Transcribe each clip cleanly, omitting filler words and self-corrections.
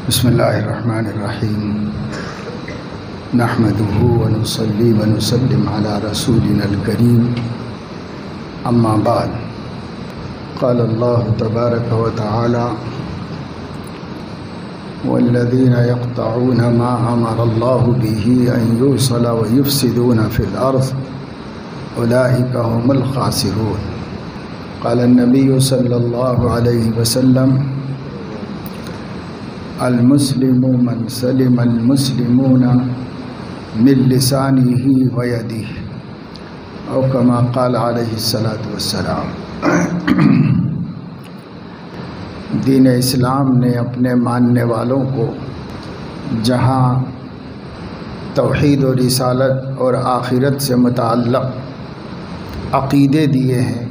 بسم اللہ الرحمن الرحیم نحمده ونصلی ونسلم علی رسولنا الکریم اما بعد قال اللہ تبارک وتعالی والذین یقطعون ما امر اللہ به ان یوصل ویفسدون فی الارض اولئک هم الخاسرون قال النبی صلی اللہ علیہ وسلم المسلم من سلم المسلمون من لسانه ويده او كما قال علیہ الصلاۃ والسلام۔ دین اسلام نے اپنے ماننے والوں کو جہاں توحید و رسالت اور آخرت سے متعلق عقیدے دیے ہیں،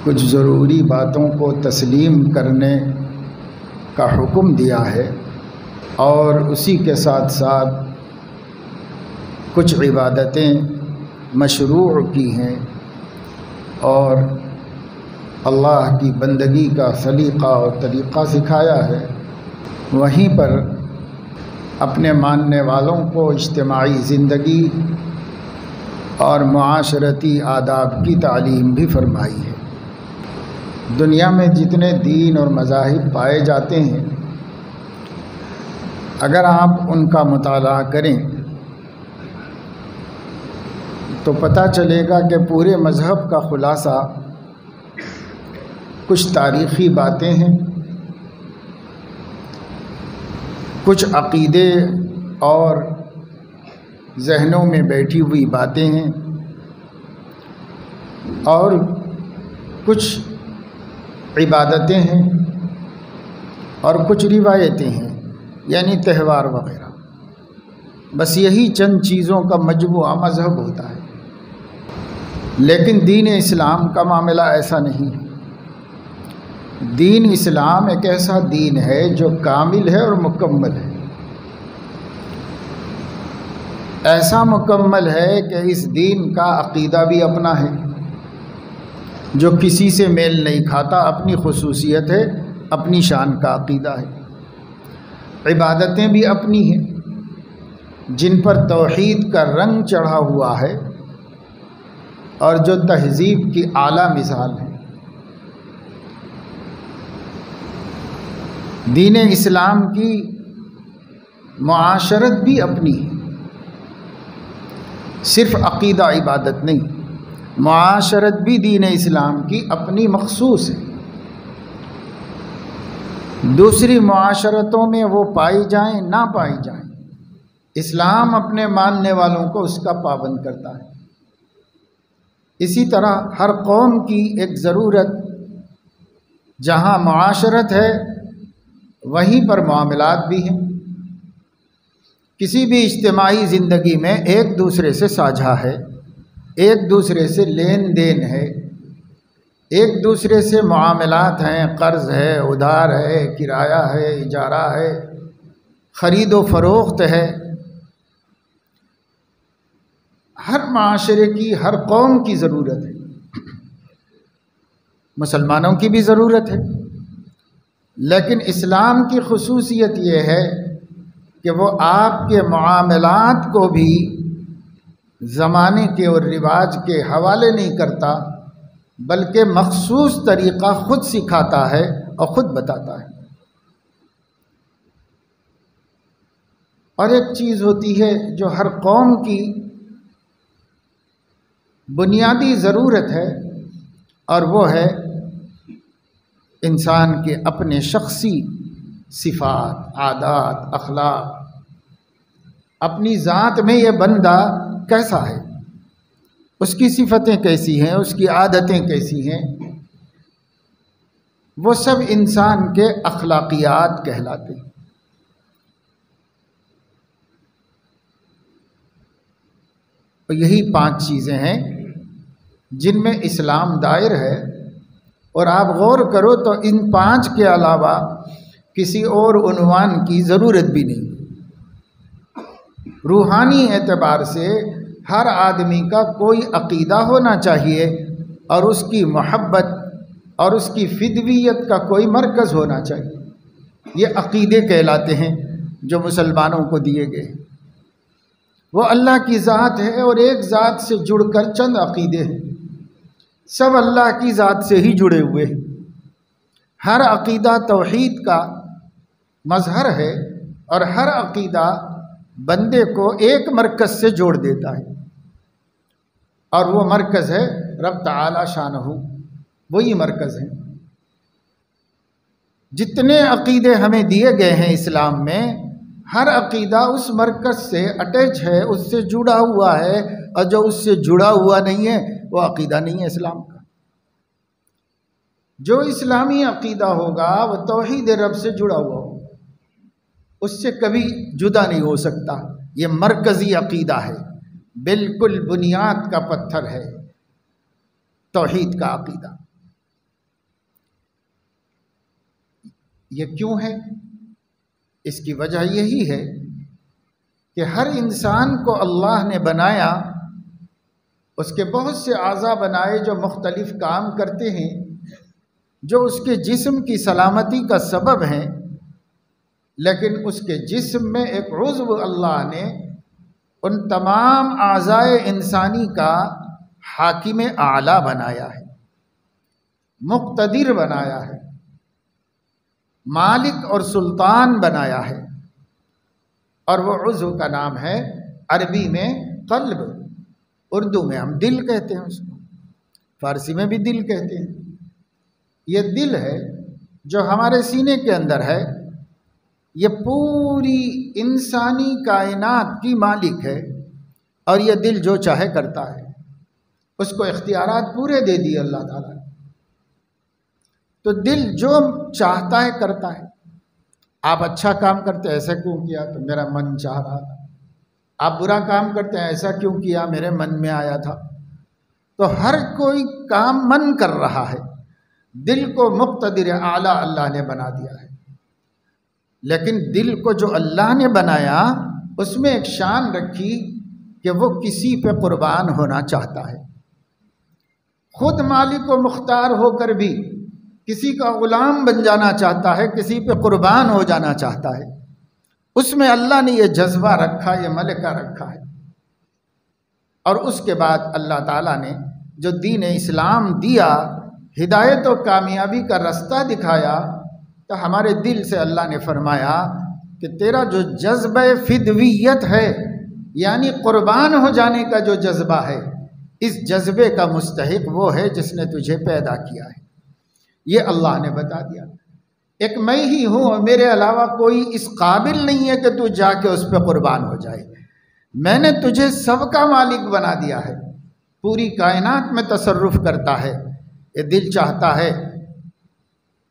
کچھ ضروری باتوں کو تسلیم کرنے کا حکم دیا ہے، اور اسی کے ساتھ ساتھ کچھ عبادتیں مشروع کی ہیں اور اللہ کی بندگی کا سلیقہ اور طریقہ سکھایا ہے، وہیں پر اپنے ماننے والوں کو اجتماعی زندگی اور معاشرتی آداب کی تعلیم بھی فرمائی ہے۔ دنیا میں جتنے دین اور مذاہب پائے جاتے ہیں، اگر آپ ان کا مطالعہ کریں تو پتہ چلے گا کہ پورے مذہب کا خلاصہ کچھ تاریخی باتیں ہیں، کچھ عقیدے اور ذہنوں میں بیٹھی ہوئی باتیں ہیں، اور کچھ عبادتیں ہیں اور کچھ روایتیں ہیں، یعنی تہوار وغیرہ۔ بس یہی چند چیزوں کا مجموعہ مذہب ہوتا ہے، لیکن دین اسلام کا معاملہ ایسا نہیں ہے۔ دین اسلام ایک ایسا دین ہے جو کامل ہے اور مکمل ہے، ایسا مکمل ہے کہ اس دین کا عقیدہ بھی اپنا ہے جو کسی سے میل نہیں کھاتا، اپنی خصوصیت ہے، اپنی شان کا عقیدہ ہے۔ عبادتیں بھی اپنی ہیں جن پر توحید کا رنگ چڑھا ہوا ہے اور جو تہذیب کی اعلیٰ مثال ہے۔ دین اسلام کی معاشرت بھی اپنی ہے، صرف عقیدہ عبادت نہیں، معاشرت بھی دین اسلام کی اپنی مخصوص ہے۔ دوسری معاشرتوں میں وہ پائی جائیں نہ پائی جائیں، اسلام اپنے ماننے والوں کو اس کا پابند کرتا ہے۔ اسی طرح ہر قوم کی ایک ضرورت، جہاں معاشرت ہے وہیں پر معاملات بھی ہیں۔ کسی بھی اجتماعی زندگی میں ایک دوسرے سے ساجھا ہے، ایک دوسرے سے لین دین ہے، ایک دوسرے سے معاملات ہیں، قرض ہے، ادھار ہے، کرایہ ہے، اجارہ ہے، خرید و فروخت ہے۔ ہر معاشرے کی، ہر قوم کی ضرورت ہے، مسلمانوں کی بھی ضرورت ہے، لیکن اسلام کی خصوصیت یہ ہے کہ وہ آپ کے معاملات کو بھی زمانے کے اور رواج کے حوالے نہیں کرتا، بلکہ مخصوص طریقہ خود سکھاتا ہے اور خود بتاتا ہے۔ اور ایک چیز ہوتی ہے جو ہر قوم کی بنیادی ضرورت ہے، اور وہ ہے انسان کے اپنے شخصی صفات، عادات، اخلاق، اپنی ذات میں یہ بندہ کیسا ہے، اس کی صفتیں کیسی ہیں، اس کی عادتیں کیسی ہیں، وہ سب انسان کے اخلاقیات کہلاتے ہیں۔ اور یہی 5 چیزیں ہیں جن میں اسلام دائر ہے، اور آپ غور کرو تو ان 5 کے علاوہ کسی اور عنوان کی ضرورت بھی نہیں۔ روحانی اعتبار سے ہر آدمی کا کوئی عقیدہ ہونا چاہیے، اور اس کی محبت اور اس کی فدویت کا کوئی مرکز ہونا چاہیے۔ یہ عقیدے کہلاتے ہیں جو مسلمانوں کو دیے گئے۔ وہ اللہ کی ذات ہے اور ایک ذات سے جڑ کر چند عقیدے ہیں، سب اللہ کی ذات سے ہی جڑے ہوئے ہیں۔ ہر عقیدہ توحید کا مظہر ہے اور ہر عقیدہ بندے کو ایک مرکز سے جوڑ دیتا ہے، اور وہ مرکز ہے رب تعالی شانہ، وہی مرکز ہے۔ جتنے عقیدے ہمیں دیے گئے ہیں اسلام میں، ہر عقیدہ اس مرکز سے اٹیچ ہے، اس سے جڑا ہوا ہے، اور جو اس سے جڑا ہوا نہیں ہے وہ عقیدہ نہیں ہے اسلام کا۔ جو اسلامی عقیدہ ہوگا وہ توحید رب سے جڑا ہوا ہوگا، اس سے کبھی جدا نہیں ہو سکتا۔ یہ مرکزی عقیدہ ہے، بالکل بنیاد کا پتھر ہے توحید کا عقیدہ۔ یہ کیوں ہے؟ اس کی وجہ یہی ہے کہ ہر انسان کو اللہ نے بنایا، اس کے بہت سے اعضاء بنائے جو مختلف کام کرتے ہیں، جو اس کے جسم کی سلامتی کا سبب ہیں، لیکن اس کے جسم میں ایک عضو اللہ نے ان تمام اعضاء انسانی کا حاکم اعلیٰ بنایا ہے، مقتدر بنایا ہے، مالک اور سلطان بنایا ہے، اور وہ عضو کا نام ہے عربی میں قلب، اردو میں ہم دل کہتے ہیں، اس کو فارسی میں بھی دل کہتے ہیں۔ یہ دل ہے جو ہمارے سینے کے اندر ہے، یہ پوری انسانی کائنات کی مالک ہے، اور یہ دل جو چاہے کرتا ہے، اس کو اختیارات پورے دے دیے اللہ تعالیٰ نے۔ تو دل جو چاہتا ہے کرتا ہے۔ آپ اچھا کام کرتے ہیں، ایسا کیوں کیا؟ تو میرا من چاہ رہا تھا۔ آپ برا کام کرتے ہیں، ایسا کیوں کیا؟ میرے من میں آیا تھا۔ تو ہر کوئی کام من کر رہا ہے، دل کو مقتدر اعلیٰ اللہ نے بنا دیا ہے۔ لیکن دل کو جو اللہ نے بنایا، اس میں ایک شان رکھی کہ وہ کسی پہ قربان ہونا چاہتا ہے، خود مالک و مختار ہو کر بھی کسی کا غلام بن جانا چاہتا ہے، کسی پہ قربان ہو جانا چاہتا ہے۔ اس میں اللہ نے یہ جذبہ رکھا، یہ ملکہ رکھا ہے۔ اور اس کے بعد اللہ تعالیٰ نے جو دین اسلام دیا، ہدایت و کامیابی کا رستہ دکھایا، تو ہمارے دل سے اللہ نے فرمایا کہ تیرا جو جذبہ فدویت ہے، یعنی قربان ہو جانے کا جو جذبہ ہے، اس جذبے کا مستحق وہ ہے جس نے تجھے پیدا کیا ہے۔ یہ اللہ نے بتا دیا۔ ایک میں ہی ہوں اور میرے علاوہ کوئی اس قابل نہیں ہے کہ تو جا کے اس پہ قربان ہو جائے۔ میں نے تجھے سب کا مالک بنا دیا ہے، پوری کائنات میں تصرف کرتا ہے۔ یہ دل چاہتا ہے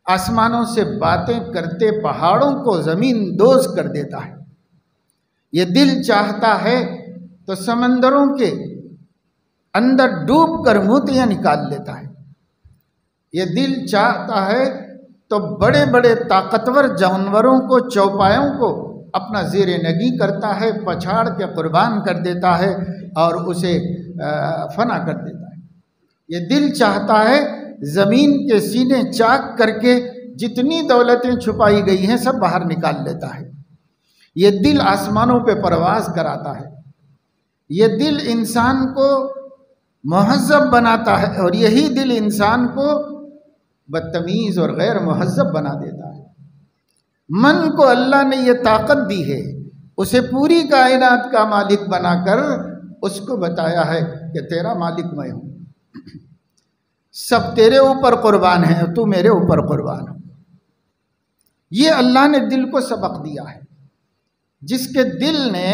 آسمانوں سے باتیں کرتے پہاڑوں کو زمین دوز کر دیتا ہے۔ یہ دل چاہتا ہے تو سمندروں کے اندر ڈوب کر موتیاں نکال لیتا ہے۔ یہ دل چاہتا ہے تو بڑے بڑے طاقتور جانوروں کو، چوپایوں کو اپنا زیر نگی کرتا ہے، پچھاڑ کے قربان کر دیتا ہے اور اسے فنا کر دیتا ہے۔ یہ دل چاہتا ہے زمین کے سینے چاک کر کے جتنی دولتیں چھپائی گئی ہیں سب باہر نکال لیتا ہے۔ یہ دل آسمانوں پہ پرواز کراتا ہے۔ یہ دل انسان کو مہذب بناتا ہے، اور یہی دل انسان کو بدتمیز اور غیر مہذب بنا دیتا ہے۔ من کو اللہ نے یہ طاقت دی ہے، اسے پوری کائنات کا مالک بنا کر اس کو بتایا ہے کہ تیرا مالک میں ہوں، سب تیرے اوپر قربان ہیں، تو میرے اوپر قربان ہو۔ یہ اللہ نے دل کو سبق دیا ہے۔ جس کے دل نے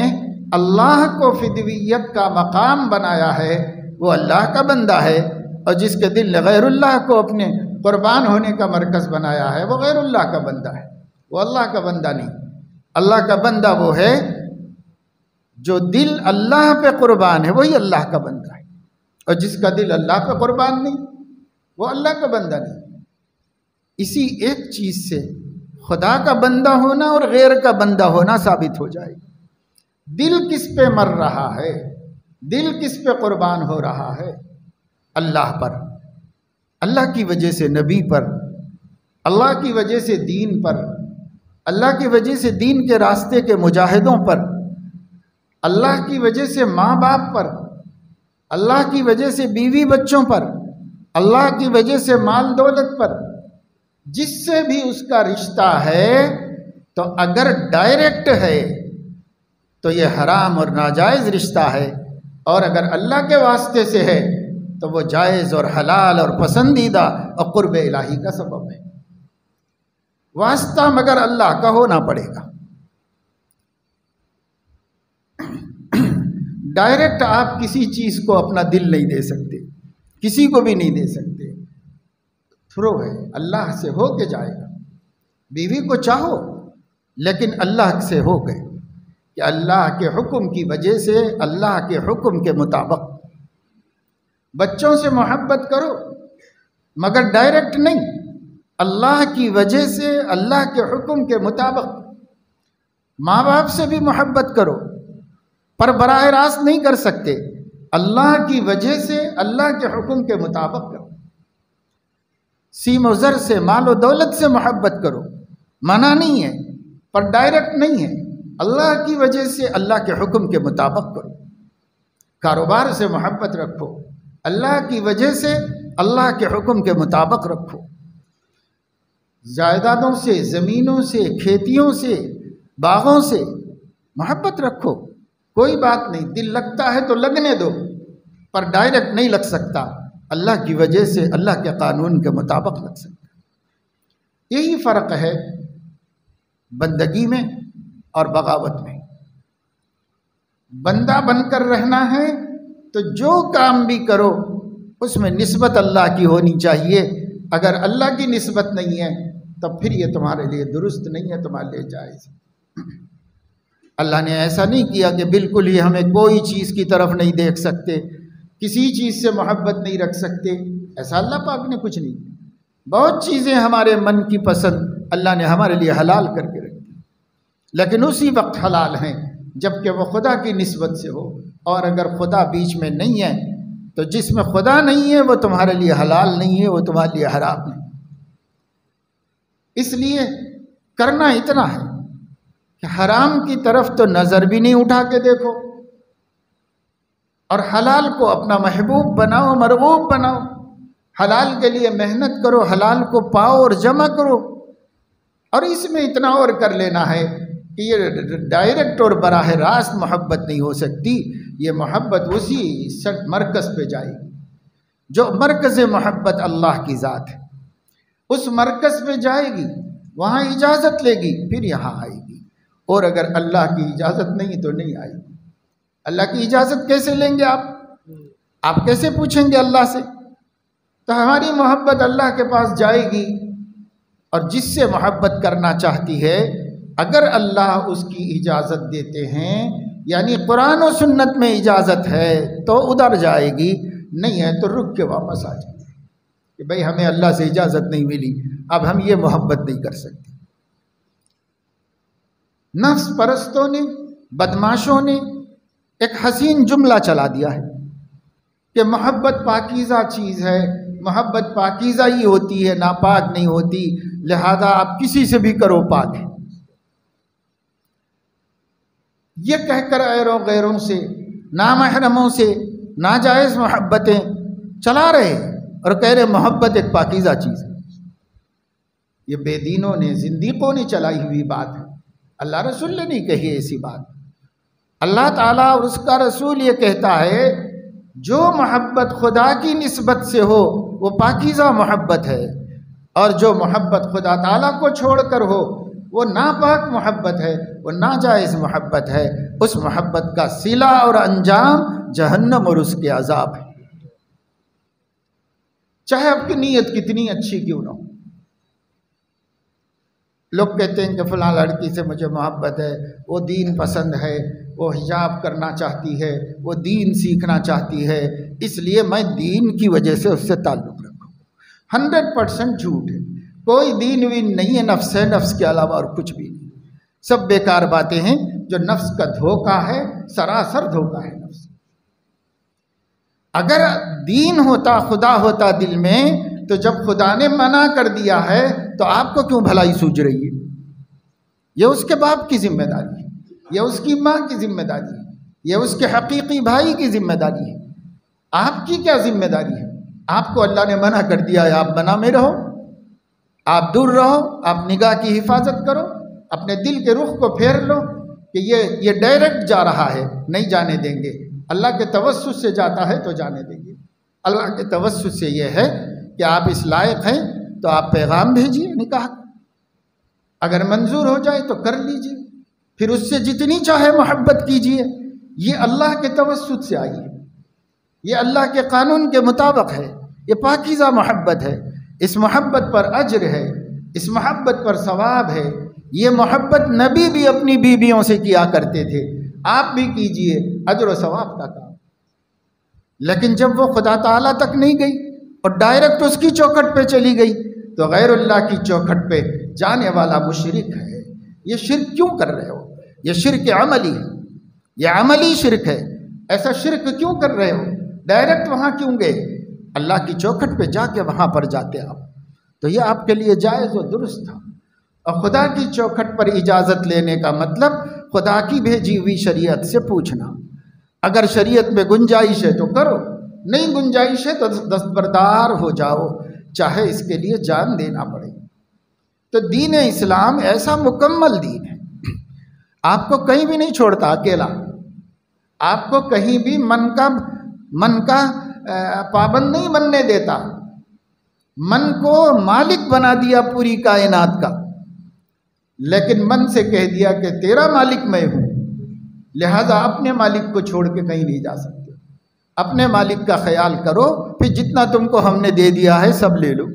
اللہ کو فدویت کا مقام بنایا ہے وہ اللہ کا بندہ ہے، اور جس کے دل نے غیر اللہ کو اپنے قربان ہونے کا مرکز بنایا ہے وہ غیر اللہ کا بندہ ہے، وہ اللہ کا بندہ نہیں۔ اللہ کا بندہ وہ ہے جو دل اللہ پہ قربان ہے، وہی اللہ کا بندہ ہے، اور جس کا دل اللہ پہ قربان نہیں وہ اللہ کا بندہ نہیں۔ اسی ایک چیز سے خدا کا بندہ ہونا اور غیر کا بندہ ہونا ثابت ہو جائے۔ دل کس پہ مر رہا ہے، دل کس پہ قربان ہو رہا ہے؟ اللہ پر، اللہ کی وجہ سے نبی پر، اللہ کی وجہ سے دین پر، اللہ کی وجہ سے دین کے راستے کے مجاہدوں پر، اللہ کی وجہ سے ماں باپ پر، اللہ کی وجہ سے بیوی بچوں پر، اللہ کی وجہ سے مال دولت پر، جس سے بھی اس کا رشتہ ہے، تو اگر ڈائریکٹ ہے تو یہ حرام اور ناجائز رشتہ ہے، اور اگر اللہ کے واسطے سے ہے تو وہ جائز اور حلال اور پسندیدہ اور قرب الہی کا سبب ہے۔ واسطہ مگر اللہ کا ہونا پڑے گا۔ ڈائریکٹ آپ کسی چیز کو اپنا دل نہیں دے سکتے، کسی کو بھی نہیں دے سکتے، تھرو ہے، اللہ سے ہو کے جائے گا۔ بیوی کو چاہو لیکن اللہ سے ہو گئے کہ اللہ کے حکم کی وجہ سے، اللہ کے حکم کے مطابق۔ بچوں سے محبت کرو مگر ڈائریکٹ نہیں، اللہ کی وجہ سے، اللہ کے حکم کے مطابق۔ ماں باپ سے بھی محبت کرو پر براہ راست نہیں کر سکتے، اللہ کی وجہ سے، اللہ کے حکم کے مطابق کرو۔ سیم و زر سے، مال و دولت سے محبت کرو، منع نہیں ہے پر ڈائریکٹ نہیں ہے، اللہ کی وجہ سے، اللہ کے حکم کے مطابق کرو۔ کاروبار سے محبت رکھو، اللہ کی وجہ سے، اللہ کے حکم کے مطابق رکھو۔ جائیدادوں سے، زمینوں سے، کھیتیوں سے، باغوں سے محبت رکھو، کوئی بات نہیں، دل لگتا ہے تو لگنے دو پر ڈائریکٹ نہیں لگ سکتا، اللہ کی وجہ سے، اللہ کے قانون کے مطابق لگ سکتا۔ یہی فرق ہے بندگی میں اور بغاوت میں۔ بندہ بن کر رہنا ہے تو جو کام بھی کرو اس میں نسبت اللہ کی ہونی چاہیے، اگر اللہ کی نسبت نہیں ہے تو پھر یہ تمہارے لیے درست نہیں ہے، تمہارے لیے جائز۔ اللہ نے ایسا نہیں کیا کہ بالکل ہی ہمیں کوئی چیز کی طرف نہیں دیکھ سکتے، کسی چیز سے محبت نہیں رکھ سکتے، ایسا اللہ پاک نے کچھ نہیں کیا۔ بہت چیزیں ہمارے من کی پسند اللہ نے ہمارے لیے حلال کر کے رکھی، لیکن اسی وقت حلال ہیں جب کہ وہ خدا کی نسبت سے ہو، اور اگر خدا بیچ میں نہیں ہے تو جس میں خدا نہیں ہے وہ تمہارے لیے حلال نہیں ہے، وہ تمہارے لیے حرام ہے۔ اس لیے کرنا اتنا ہے کہ حرام کی طرف تو نظر بھی نہیں اٹھا کے دیکھو، اور حلال کو اپنا محبوب بناؤ، مرغوب بناؤ، حلال کے لیے محنت کرو، حلال کو پاؤ اور جمع کرو۔ اور اس میں اتنا اور کر لینا ہے کہ یہ ڈائریکٹ اور براہ راست محبت نہیں ہو سکتی، یہ محبت اسی مرکز پہ جائے گی جو مرکز محبت اللہ کی ذات ہے، اس مرکز پہ جائے گی، وہاں اجازت لے گی، پھر یہاں آئے گی۔ اور اگر اللہ کی اجازت نہیں تو نہیں آئے گی۔ اللہ کی اجازت کیسے لیں گے آپ کیسے پوچھیں گے اللہ سے؟ تو ہماری محبت اللہ کے پاس جائے گی، اور جس سے محبت کرنا چاہتی ہے اگر اللہ اس کی اجازت دیتے ہیں، یعنی قرآن و سنت میں اجازت ہے تو ادھر جائے گی، نہیں ہے تو رک کے واپس آ جائے گی کہ بھئی ہمیں اللہ سے اجازت نہیں ملی، اب ہم یہ محبت نہیں کر سکتے۔ نفس پرستوں نے، بدماشوں نے ایک حسین جملہ چلا دیا ہے کہ محبت پاکیزہ چیز ہے، محبت پاکیزہ ہی ہوتی ہے، ناپاک نہیں ہوتی، لہذا آپ کسی سے بھی کرو پاک ہے۔ یہ کہہ کر غیروں سے، نامحرموں سے ناجائز محبتیں چلا رہے اور کہہ رہے محبت ایک پاکیزہ چیز ہے۔ یہ بے دینوں نے، زندیقوں نے چلائی ہوئی بات ہے، اللہ رسول نے نہیں کہی ایسی بات۔ اللہ تعالیٰ اور اس کا رسول یہ کہتا ہے جو محبت خدا کی نسبت سے ہو وہ پاکیزہ محبت ہے، اور جو محبت خدا تعالیٰ کو چھوڑ کر ہو وہ ناپاک محبت ہے، وہ ناجائز محبت ہے، اس محبت کا صلہ اور انجام جہنم اور اس کے عذاب ہے، چاہے آپ کی نیت کتنی اچھی کیوں نہ ہو۔ لوگ کہتے ہیں کہ فلاں لڑکی سے مجھے محبت ہے، وہ دین پسند ہے، وہ حجاب کرنا چاہتی ہے، وہ دین سیکھنا چاہتی ہے، اس لیے میں دین کی وجہ سے اس سے تعلق رکھوں۔ 100% جھوٹ ہے، کوئی دین وین نہیں ہے، نفس ہے، نفس کے علاوہ اور کچھ بھی نہیں، سب بیکار باتیں ہیں جو نفس کا دھوکہ ہے، سراسر دھوکہ ہے نفس۔ اگر دین ہوتا، خدا ہوتا دل میں، تو جب خدا نے منع کر دیا ہے تو آپ کو کیوں بھلائی سوچ رہی ہے؟ یہ اس کے باپ کی ذمہ داری ہے، یہ اس کی ماں کی ذمہ داری ہے، یہ اس کے حقیقی بھائی کی ذمہ داری ہے۔ آپ کی کیا ذمہ داری ہے؟ آپ کو اللہ نے منع کر دیا ہے، آپ منع میں رہو، آپ دور رہو، آپ نگاہ کی حفاظت کرو، اپنے دل کے رخ کو پھیر لو کہ یہ ڈائریکٹ جا رہا ہے، نہیں جانے دیں گے۔ اللہ کے توسط سے جاتا ہے تو جانے دیں گے۔ اللہ کے توسط سے یہ ہے کہ آپ اس لائق ہیں تو آپ پیغام بھیجیے نکاح کا، اگر منظور ہو جائے تو کر لیجیے، پھر اس سے جتنی چاہے محبت کیجیے۔ یہ اللہ کے توسط سے آئی ہے، یہ اللہ کے قانون کے مطابق ہے، یہ پاکیزہ محبت ہے، اس محبت پر اجر ہے، اس محبت پر ثواب ہے۔ یہ محبت نبی بھی اپنی بیویوں سے کیا کرتے تھے، آپ بھی کیجئے، اجر و ثواب کا کام۔ لیکن جب وہ خدا تعالیٰ تک نہیں گئی اور ڈائریکٹ اس کی چوکھٹ پہ چلی گئی تو غیر اللہ کی چوکھٹ پہ جانے والا مشرک ہے۔ یہ شرک کیوں کر رہے ہو؟ یہ شرک عملی ہے، یہ عملی شرک ہے۔ ایسا شرک کیوں کر رہے ہو؟ ڈائریکٹ وہاں کیوں گئے؟ اللہ کی چوکھٹ پہ جا کے وہاں پر جاتے آپ تو یہ آپ کے لیے جائز و درست تھا۔ اور خدا کی چوکھٹ پر اجازت لینے کا مطلب خدا کی بھیجی ہوئی شریعت سے پوچھنا۔ اگر شریعت میں گنجائش ہے تو کرو، نہیں گنجائش ہے تو دستبردار ہو جاؤ، چاہے اس کے لیے جان دینا پڑے۔ تو دین اسلام ایسا مکمل دین ہے، آپ کو کہیں بھی نہیں چھوڑتا اکیلا، آپ کو کہیں بھی من کا پابند نہیں بننے دیتا۔ من کو مالک بنا دیا پوری کائنات کا، لیکن من سے کہہ دیا کہ تیرا مالک میں ہوں، لہذا اپنے مالک کو چھوڑ کے کہیں نہیں جا سکتے۔ اپنے مالک کا خیال کرو، پھر جتنا تم کو ہم نے دے دیا ہے سب لے لو،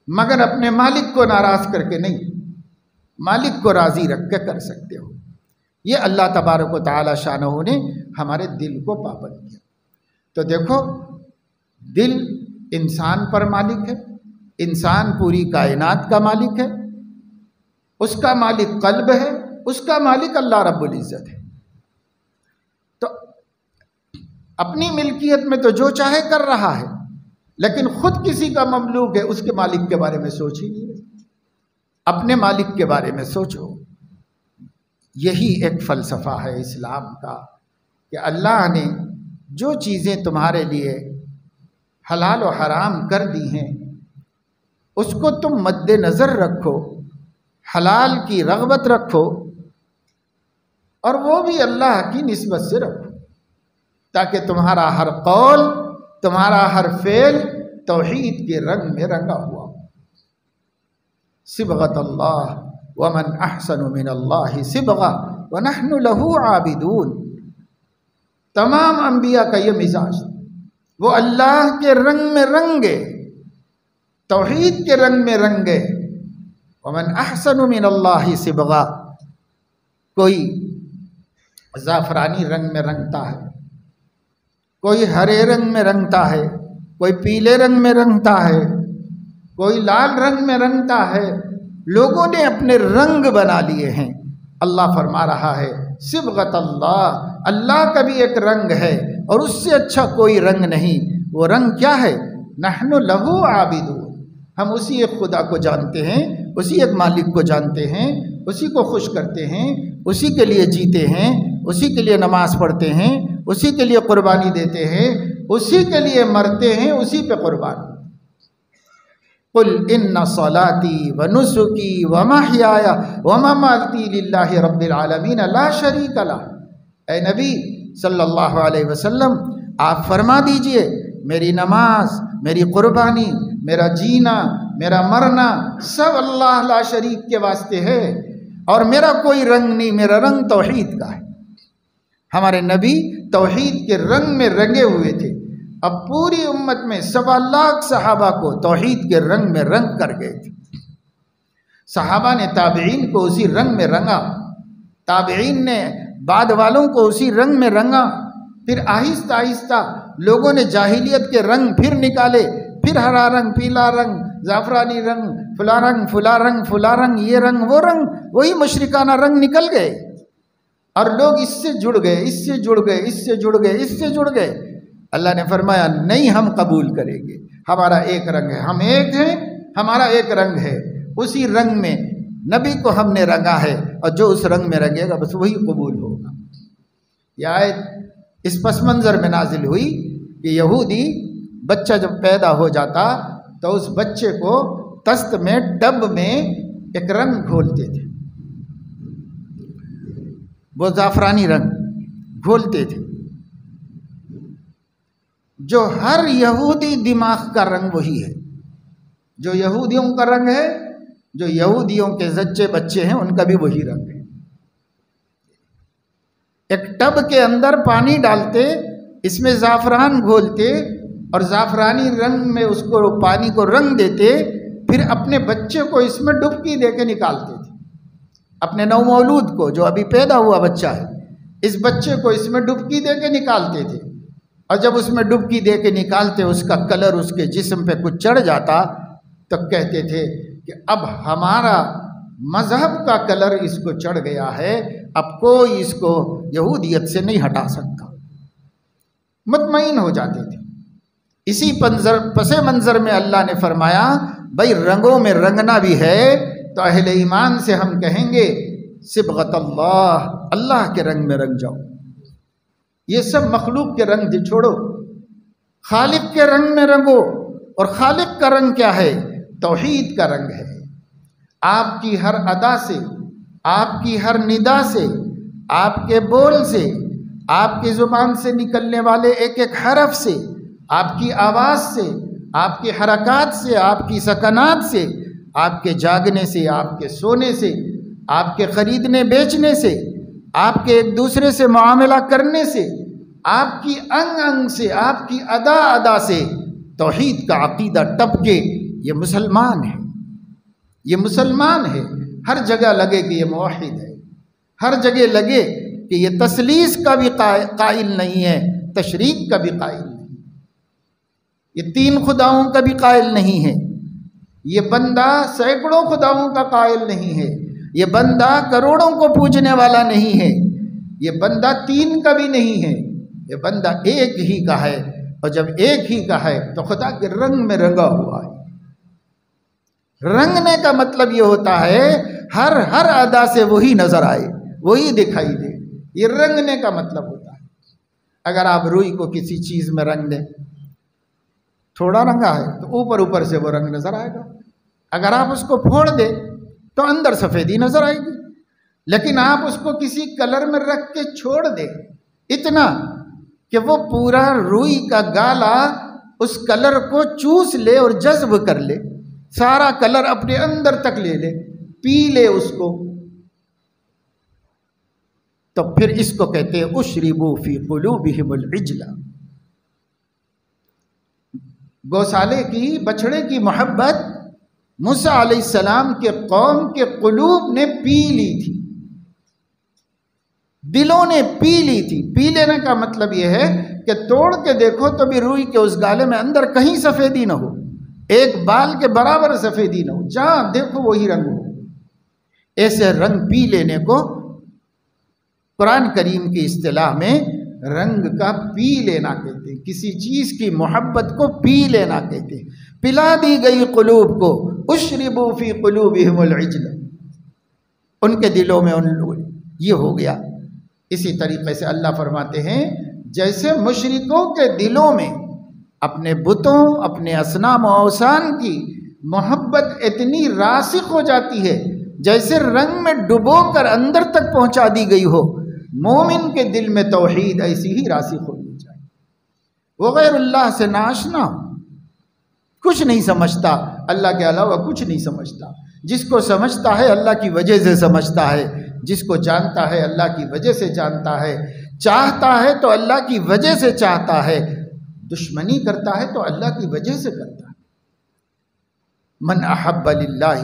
مگر اپنے مالک کو ناراض کر کے نہیں، مالک کو راضی رکھ کے کر سکتے ہو۔ یہ اللہ تبارک و تعالی شانہ نے ہمارے دل کو پابند کیا۔ تو دیکھو، دل انسان پر مالک ہے، انسان پوری کائنات کا مالک ہے، اس کا مالک قلب ہے، اس کا مالک اللہ رب العزت ہے۔ تو اپنی ملکیت میں تو جو چاہے کر رہا ہے، لیکن خود کسی کا مملوک ہے، اس کے مالک کے بارے میں سوچ ہی نہیں رہے۔ اپنے مالک کے بارے میں سوچو۔ یہی ایک فلسفہ ہے اسلام کا کہ اللہ نے جو چیزیں تمہارے لیے حلال و حرام کر دی ہیں اس کو تم مد نظر رکھو، حلال کی رغبت رکھو، اور وہ بھی اللہ کی نسبت سے رکھو، تاکہ تمہارا ہر قول، تمہارا ہر فعل توحید کے رنگ میں رنگا ہوا ہو۔ صبغۃ اللہ ومن احسن من اللہ صبغہ ونحن لہ عابدون۔ تمام انبیاء کا یہ مزاج، وہ اللہ کے رنگ میں رنگے، توحید کے رنگ میں رنگے۔ ومن احسن من اللہ صبغہ، کوئی زعفرانی رنگ میں رنگتا ہے، کوئی ہرے رنگ میں رنگتا ہے، کوئی پیلے رنگ میں رنگتا ہے، کوئی لال رنگ میں رنگتا ہے۔ لوگوں نے اپنے رنگ بنا لیے ہیں۔ اللہ فرما رہا ہے صبغۃ اللہ، اللہ کا بھی ایک رنگ ہے اور اس سے اچھا کوئی رنگ نہیں۔ وہ رنگ کیا ہے؟ نحن لہ عابدون، ہم اسی ایک خدا کو جانتے ہیں، اسی ایک مالک کو جانتے ہیں، اسی کو خوش کرتے ہیں، اسی کے لیے جیتے ہیں، اسی کے لیے نماز پڑھتے ہیں، اسی کے لیے قربانی دیتے ہیں، اسی کے لیے مرتے ہیں، اسی پہ قربان۔ قل ان صلاتی ونسکی ومحیای ومماتی للہ رب العالمین لا شریک لہ۔ اے نبی صلی اللہ علیہ وسلم، آپ فرما دیجئے میری نماز، میری قربانی، میرا جینا، میرا مرنا سب اللہ لا شریک کے واسطے ہے، اور میرا کوئی رنگ نہیں، میرا رنگ توحید کا ہے۔ ہمارے نبی توحید کے رنگ میں رنگے ہوئے تھے۔ اب پوری امت میں 1.25 لاکھ صحابہ کو توحید کے رنگ میں رنگ کر گئے تھے۔ صحابہ نے تابعین کو اسی رنگ میں رنگا، تابعین نے بعد والوں کو اسی رنگ میں رنگا۔ پھر آہستہ آہستہ لوگوں نے جاہلیت کے رنگ پھر نکالے، پھر ہرا رنگ، پیلا رنگ، زعفرانی رنگ، فلاں رنگ، فلاں رنگ، فلاں رنگ، یہ رنگ، وہ رنگ، وہی مشرکانہ رنگ نکل گئے، اور لوگ اس سے جڑ گئے، اس سے جڑ گئے، اس سے جڑ گئے، اس سے جڑ گئے۔ اللہ نے فرمایا نہیں، ہم قبول کریں گے، ہمارا ایک رنگ ہے، ہم ایک ہیں، ہمارا ایک رنگ ہے، اسی رنگ میں نبی کو ہم نے رنگا ہے اور جو اس رنگ میں رنگے گا بس وہی قبول ہوگا۔ یہ آیت اس پس منظر میں نازل ہوئی کہ یہودی بچہ جب پیدا ہو جاتا تو اس بچے کو تست میں ٹب میں ایک رنگ گھولتے تھے، وہ زعفرانی رنگ گھولتے تھے، جو ہر یہودی دماغ کا رنگ وہی ہے، جو یہودیوں کا رنگ ہے، جو یہودیوں کے زچے بچے ہیں ان کا بھی وہی رنگ ہے۔ ایک ٹب کے اندر پانی ڈالتے، اس میں زعفران گھولتے اور زعفرانی رنگ میں اس کو پانی کو رنگ دیتے، پھر اپنے بچے کو اس میں ڈبکی دے کے نکالتے تھے، اپنے نومولود کو جو ابھی پیدا ہوا بچہ ہے اس بچے کو اس میں ڈبکی دے کے نکالتے تھے، اور جب اس میں ڈبکی دے کے نکالتے اس کا کلر اس کے جسم پہ کچھ چڑھ جاتا تو کہتے تھے کہ اب ہمارا مذہب کا کلر اس کو چڑھ گیا ہے، اب کوئی اس کو یہودیت سے نہیں ہٹا سکتا، مطمئن ہو جاتے تھے۔ اسی پس منظر میں اللہ نے فرمایا بھائی رنگوں میں رنگنا بھی ہے تو اہل ایمان سے ہم کہیں گے صبغت اللہ، اللہ کے رنگ میں رنگ جاؤ، یہ سب مخلوق کے رنگ چھوڑو، خالق کے رنگ میں رنگو۔ اور خالق کا رنگ کیا ہے؟ توحید کا رنگ ہے۔ آپ کی ہر ادا سے، آپ کی ہر ندا سے، آپ کے بول سے، آپ کی زبان سے نکلنے والے ایک ایک حرف سے، آپ کی آواز سے، آپ کی حرکات سے، آپ کی سکنات سے، آپ کے جاگنے سے، آپ کے سونے سے، آپ کے خریدنے بیچنے سے، آپ کے ایک دوسرے سے معاملہ کرنے سے، آپ کی انگ انگ سے، آپ کی ادا ادا سے توحید کا عقیدہ ٹپ کے یہ مسلمان ہے، یہ مسلمان ہے۔ ہر جگہ لگے کہ یہ موحد ہے، ہر جگہ لگے کہ یہ تثلیث کا بھی قائل نہیں ہے، تشریک کا بھی قائل نہیں، یہ تین خداؤں کا بھی قائل نہیں ہے، یہ بندہ سینکڑوں خداؤں کا قائل نہیں ہے، یہ بندہ کروڑوں کو پوجنے والا نہیں ہے، یہ بندہ تین کا بھی نہیں ہے، یہ بندہ ایک ہی کا ہے، اور جب ایک ہی کا ہے تو خدا کے رنگ میں رنگا ہوا ہے۔ رنگنے کا مطلب یہ ہوتا ہے ہر ادا سے وہی نظر آئے، وہی دکھائی دے، یہ رنگنے کا مطلب ہوتا ہے۔ اگر آپ روئی کو کسی چیز میں رنگ دیں، تھوڑا رنگا ہے تو اوپر سے وہ رنگ نظر آئے گا، اگر آپ اس کو پھوڑ دیں تو اندر سفیدی نظر آئے گی، لیکن آپ اس کو کسی کلر میں رکھ کے چھوڑ دیں اتنا کہ وہ پورا روئی کا گالا اس کلر کو چوس لے اور جذب کر لے، سارا کلر اپنے اندر تک لے لے، پی لے اس کو، تو پھر اس کو کہتے ہیں اشربوا فی قلوبہم العجل۔ گوسالے کی، بچڑے کی محبت موسیٰ علیہ السلام کے قوم کے قلوب نے پی لی تھی، دلوں نے پی لی تھی۔ پی لینے کا مطلب یہ ہے کہ توڑ کے دیکھو تو بھی روئی کے اس گالے میں اندر کہیں سفیدی نہ ہو، ایک بال کے برابر سفیدی نہ ہو، جہاں دیکھو وہی رنگ ہو۔ ایسے رنگ پی لینے کو قرآن کریم کی اصطلاح میں رنگ کا پی لینا کہتے ہیں، کسی چیز کی محبت کو پی لینا کہتے ہیں۔ پلا دی گئی قلوب کو، اشربوا فی قلوبہم العجل، ان کے دلوں میں یہ ہو گیا۔ اسی طریقے سے اللہ فرماتے ہیں جیسے مشرکوں کے دلوں میں اپنے بتوں، اپنے اصنام و اوثان کی محبت اتنی راسخ ہو جاتی ہے، جیسے رنگ میں ڈبو کر اندر تک پہنچا دی گئی ہو، مومن کے دل میں توحید ایسی ہی راسخ ہونی چاہیے۔ وہ غیر اللہ سے ناشنا، کچھ نہیں سمجھتا، اللہ کے علاوہ کچھ نہیں سمجھتا، جس کو سمجھتا ہے اللہ کی وجہ سے سمجھتا ہے، جس کو جانتا ہے اللہ کی وجہ سے جانتا ہے، چاہتا ہے تو اللہ کی وجہ سے چاہتا ہے، دشمنی کرتا ہے تو اللہ کی وجہ سے کرتا ہے۔ من احب للہ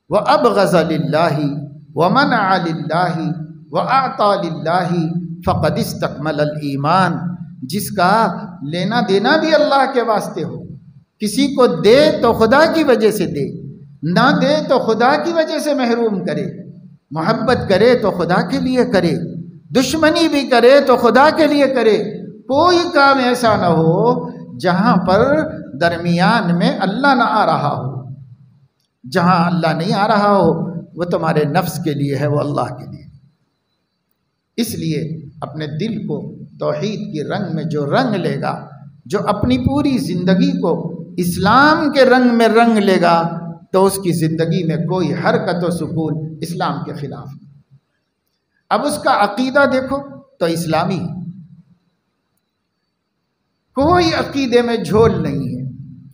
وابغض للہ ومنع للہ واعطى للہ فقد استکمل الایمان، جس کا لینا دینا بھی اللہ کے واسطے ہو، کسی کو دے تو خدا کی وجہ سے دے، نہ دے تو خدا کی وجہ سے محروم کرے، محبت کرے تو خدا کے لیے کرے، دشمنی بھی کرے تو خدا کے لیے کرے۔ کوئی کام ایسا نہ ہو جہاں پر درمیان میں اللہ نہ آ رہا ہو، جہاں اللہ نہیں آ رہا ہو وہ تمہارے نفس کے لیے ہے، وہ اللہ کے لیے۔ اس لیے اپنے دل کو توحید کے رنگ میں جو رنگ لے گا، جو اپنی پوری زندگی کو اسلام کے رنگ میں رنگ لے گا، تو اس کی زندگی میں کوئی حرکت و سکون اسلام کے خلاف نہیں۔ اب اس کا عقیدہ دیکھو تو اسلامی ہے، کوئی عقیدے میں جھول نہیں ہے۔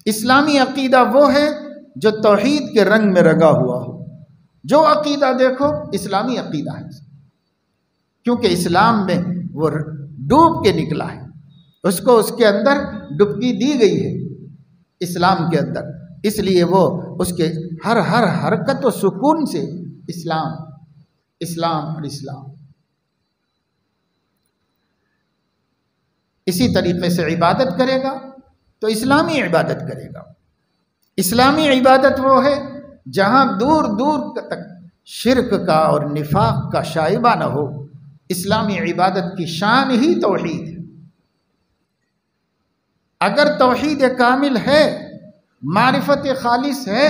اسلامی عقیدہ وہ ہے جو توحید کے رنگ میں رنگا ہوا ہو۔ جو عقیدہ دیکھو اسلامی عقیدہ ہے، کیونکہ اسلام میں وہ ڈوب کے نکلا ہے، اس کو اس کے اندر ڈبکی دی گئی ہے اسلام کے اندر، اس لیے وہ اس کے ہر حرکت و سکون سے اسلام اسلام اور اسلام۔ اسی طریقے سے عبادت کرے گا تو اسلامی عبادت کرے گا۔ اسلامی عبادت وہ ہے جہاں دور دور تک شرک کا اور نفاق کا شائبہ نہ ہو۔ اسلامی عبادت کی شان ہی توحید ہے۔ اگر توحید کامل ہے، معرفت خالص ہے،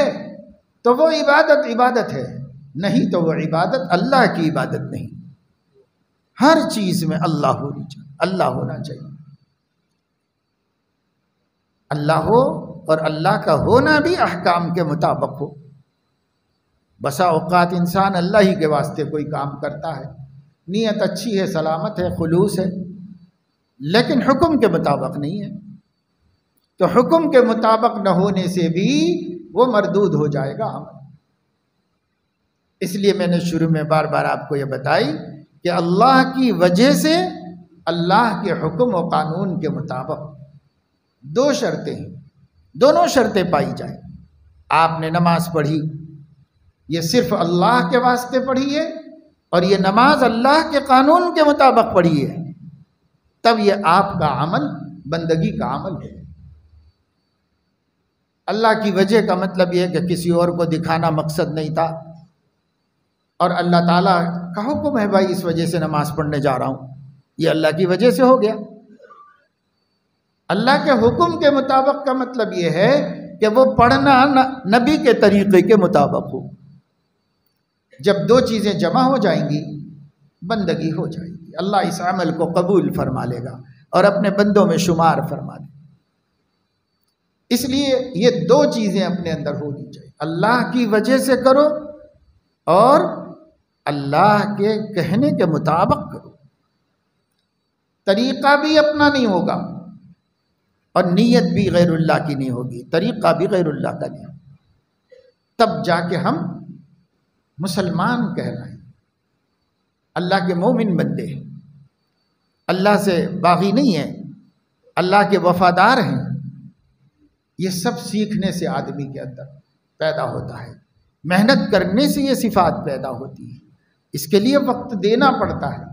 تو وہ عبادت ہے، نہیں تو وہ عبادت اللہ کی عبادت نہیں۔ ہر چیز میں اللہ ہونا چاہیے، اللہ ہو، اور اللہ کا ہونا بھی احکام کے مطابق ہو۔ بسا اوقات انسان اللہ ہی کے واسطے کوئی کام کرتا ہے، نیت اچھی ہے، سلامت ہے، خلوص ہے، لیکن حکم کے مطابق نہیں ہے، تو حکم کے مطابق نہ ہونے سے بھی وہ مردود ہو جائے گا عمل۔ اس لیے میں نے شروع میں بار بار آپ کو یہ بتائی کہ اللہ کی وجہ سے اللہ کے حکم و قانون کے مطابق دو شرطیں ہیں، دونوں شرطیں پائی جائیں۔ آپ نے نماز پڑھی، یہ صرف اللہ کے واسطے پڑھی ہے، اور یہ نماز اللہ کے قانون کے مطابق پڑھی ہے، تب یہ آپ کا عمل بندگی کا عمل ہے۔ اللہ کی وجہ کا مطلب یہ ہے کہ کسی اور کو دکھانا مقصد نہیں تھا، اور اللہ تعالیٰ کا حکم ہے بھائی اس وجہ سے نماز پڑھنے جا رہا ہوں، یہ اللہ کی وجہ سے ہو گیا۔ اللہ کے حکم کے مطابق کا مطلب یہ ہے کہ وہ پڑھنا نبی کے طریقے کے مطابق ہو۔ جب دو چیزیں جمع ہو جائیں گی بندگی ہو جائے گی، اللہ اس عمل کو قبول فرما لے گا اور اپنے بندوں میں شمار فرما لے گا۔ اس لیے یہ دو چیزیں اپنے اندر ہونی چاہیے، اللہ کی وجہ سے کرو اور اللہ کے کہنے کے مطابق کرو۔ طریقہ بھی اپنا نہیں ہوگا اور نیت بھی غیر اللہ کی نہیں ہوگی، طریقہ بھی غیر اللہ کا نہیں ہوگا، تب جا کے ہم مسلمان کہلائیں، اللہ کے مومن بندے ہیں، اللہ سے باغی نہیں ہیں، اللہ کے وفادار ہیں۔ یہ سب سیکھنے سے آدمی کے اندر پیدا ہوتا ہے، محنت کرنے سے یہ صفات پیدا ہوتی ہے، اس کے لیے وقت دینا پڑتا ہے،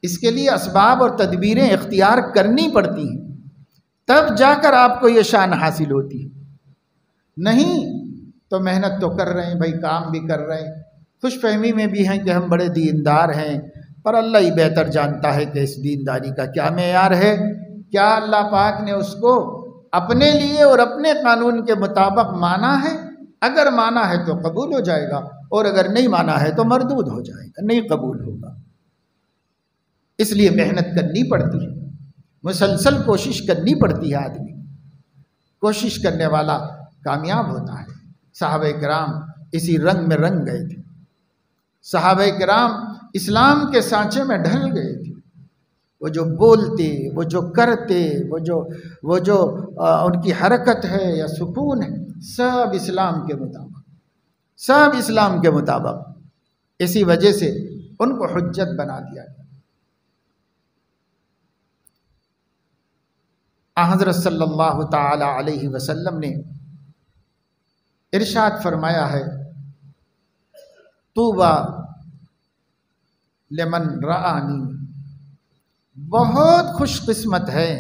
اس کے لیے اسباب اور تدبیریں اختیار کرنی پڑتی ہیں، تب جا کر آپ کو یہ شان حاصل ہوتی ہے۔ نہیں تو محنت تو کر رہے ہیں بھائی، کام بھی کر رہے ہیں، خوش فہمی میں بھی ہیں کہ ہم بڑے دیندار ہیں، پر اللہ ہی بہتر جانتا ہے کہ اس دینداری کا کیا معیار ہے، کیا اللہ پاک نے اس کو اپنے لیے اور اپنے قانون کے مطابق مانا ہے۔ اگر مانا ہے تو قبول ہو جائے گا، اور اگر نہیں مانا ہے تو مردود ہو جائے گا، نہیں قبول ہوگا۔ اس لیے محنت کرنی پڑتی ہے، مسلسل کوشش کرنی پڑتی ہے، آدمی کوشش کرنے والا کامیاب ہوتا ہے۔ صحابہ کرام اسی رنگ میں رنگ گئے تھے، صحابہ کرام اسلام کے سانچے میں ڈھل گئے تھے، وہ جو بولتے، وہ جو کرتے، وہ جو ان کی حرکت ہے یا سکون ہے، سب اسلام کے مطابق، سب اسلام کے مطابق۔ اسی وجہ سے ان کو حجت بنا دیا گیا۔ حضرت صلی اللہ تعالی علیہ وسلم نے ارشاد فرمایا ہے، طوبی لمن رآنی، بہت خوش قسمت ہے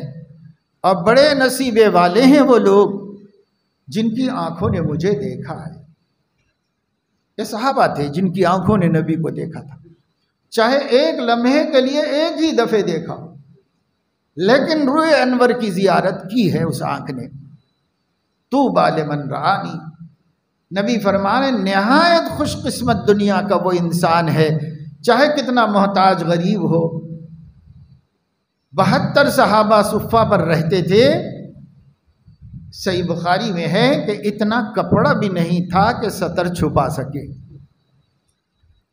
اور بڑے نصیبے والے ہیں وہ لوگ جن کی آنکھوں نے مجھے دیکھا ہے۔ یہ صحابہ تھے جن کی آنکھوں نے نبی کو دیکھا تھا، چاہے ایک لمحے کے لیے ایک ہی دفعے دیکھا، لیکن روئے انور کی زیارت کی ہے اس آنکھ نے۔ طوبی لمن رآنی، نبی فرما رہے نہایت خوش قسمت دنیا کا وہ انسان ہے چاہے کتنا محتاج غریب ہو۔ 72 صحابہ صفہ پر رہتے تھے، صحیح بخاری میں ہے کہ اتنا کپڑا بھی نہیں تھا کہ سطر چھپا سکے،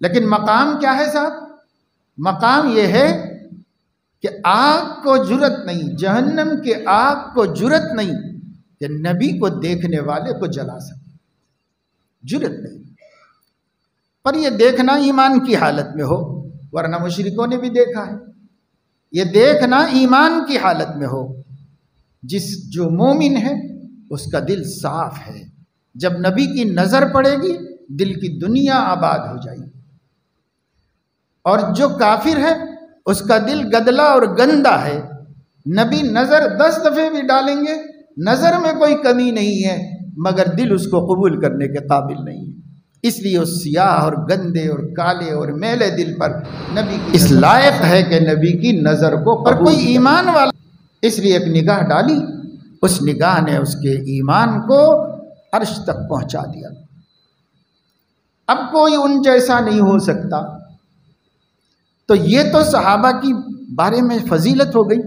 لیکن مقام کیا ہے صاحب؟ مقام یہ ہے کہ آگ کو جرأت نہیں، جہنم کے آگ کو جرأت نہیں کہ نبی کو دیکھنے والے کو جلا سکے، جرأت نہیں۔ پر یہ دیکھنا ایمان کی حالت میں ہو، ورنہ مشرکوں نے بھی دیکھا ہے۔ یہ دیکھنا ایمان کی حالت میں ہو، جو مومن ہے اس کا دل صاف ہے، جب نبی کی نظر پڑے گی دل کی دنیا آباد ہو جائے گی۔ اور جو کافر ہے اس کا دل گدلا اور گندا ہے، نبی نظر 10 دفعے بھی ڈالیں گے، نظر میں کوئی کمی نہیں ہے، مگر دل اس کو قبول کرنے کے قابل نہیں ہے۔ اس لیے اس سیاہ اور گندے اور کالے اور میلے دل پر نبی کی اس لائق ہے کہ نبی کی نظر کو پر کوئی ایمان والا، اس لیے ایک نگاہ ڈالی، اس نگاہ نے اس کے ایمان کو عرش تک پہنچا دیا۔ اب کوئی ان جیسا نہیں ہو سکتا۔ تو یہ تو صحابہ کی بارے میں فضیلت ہو گئی،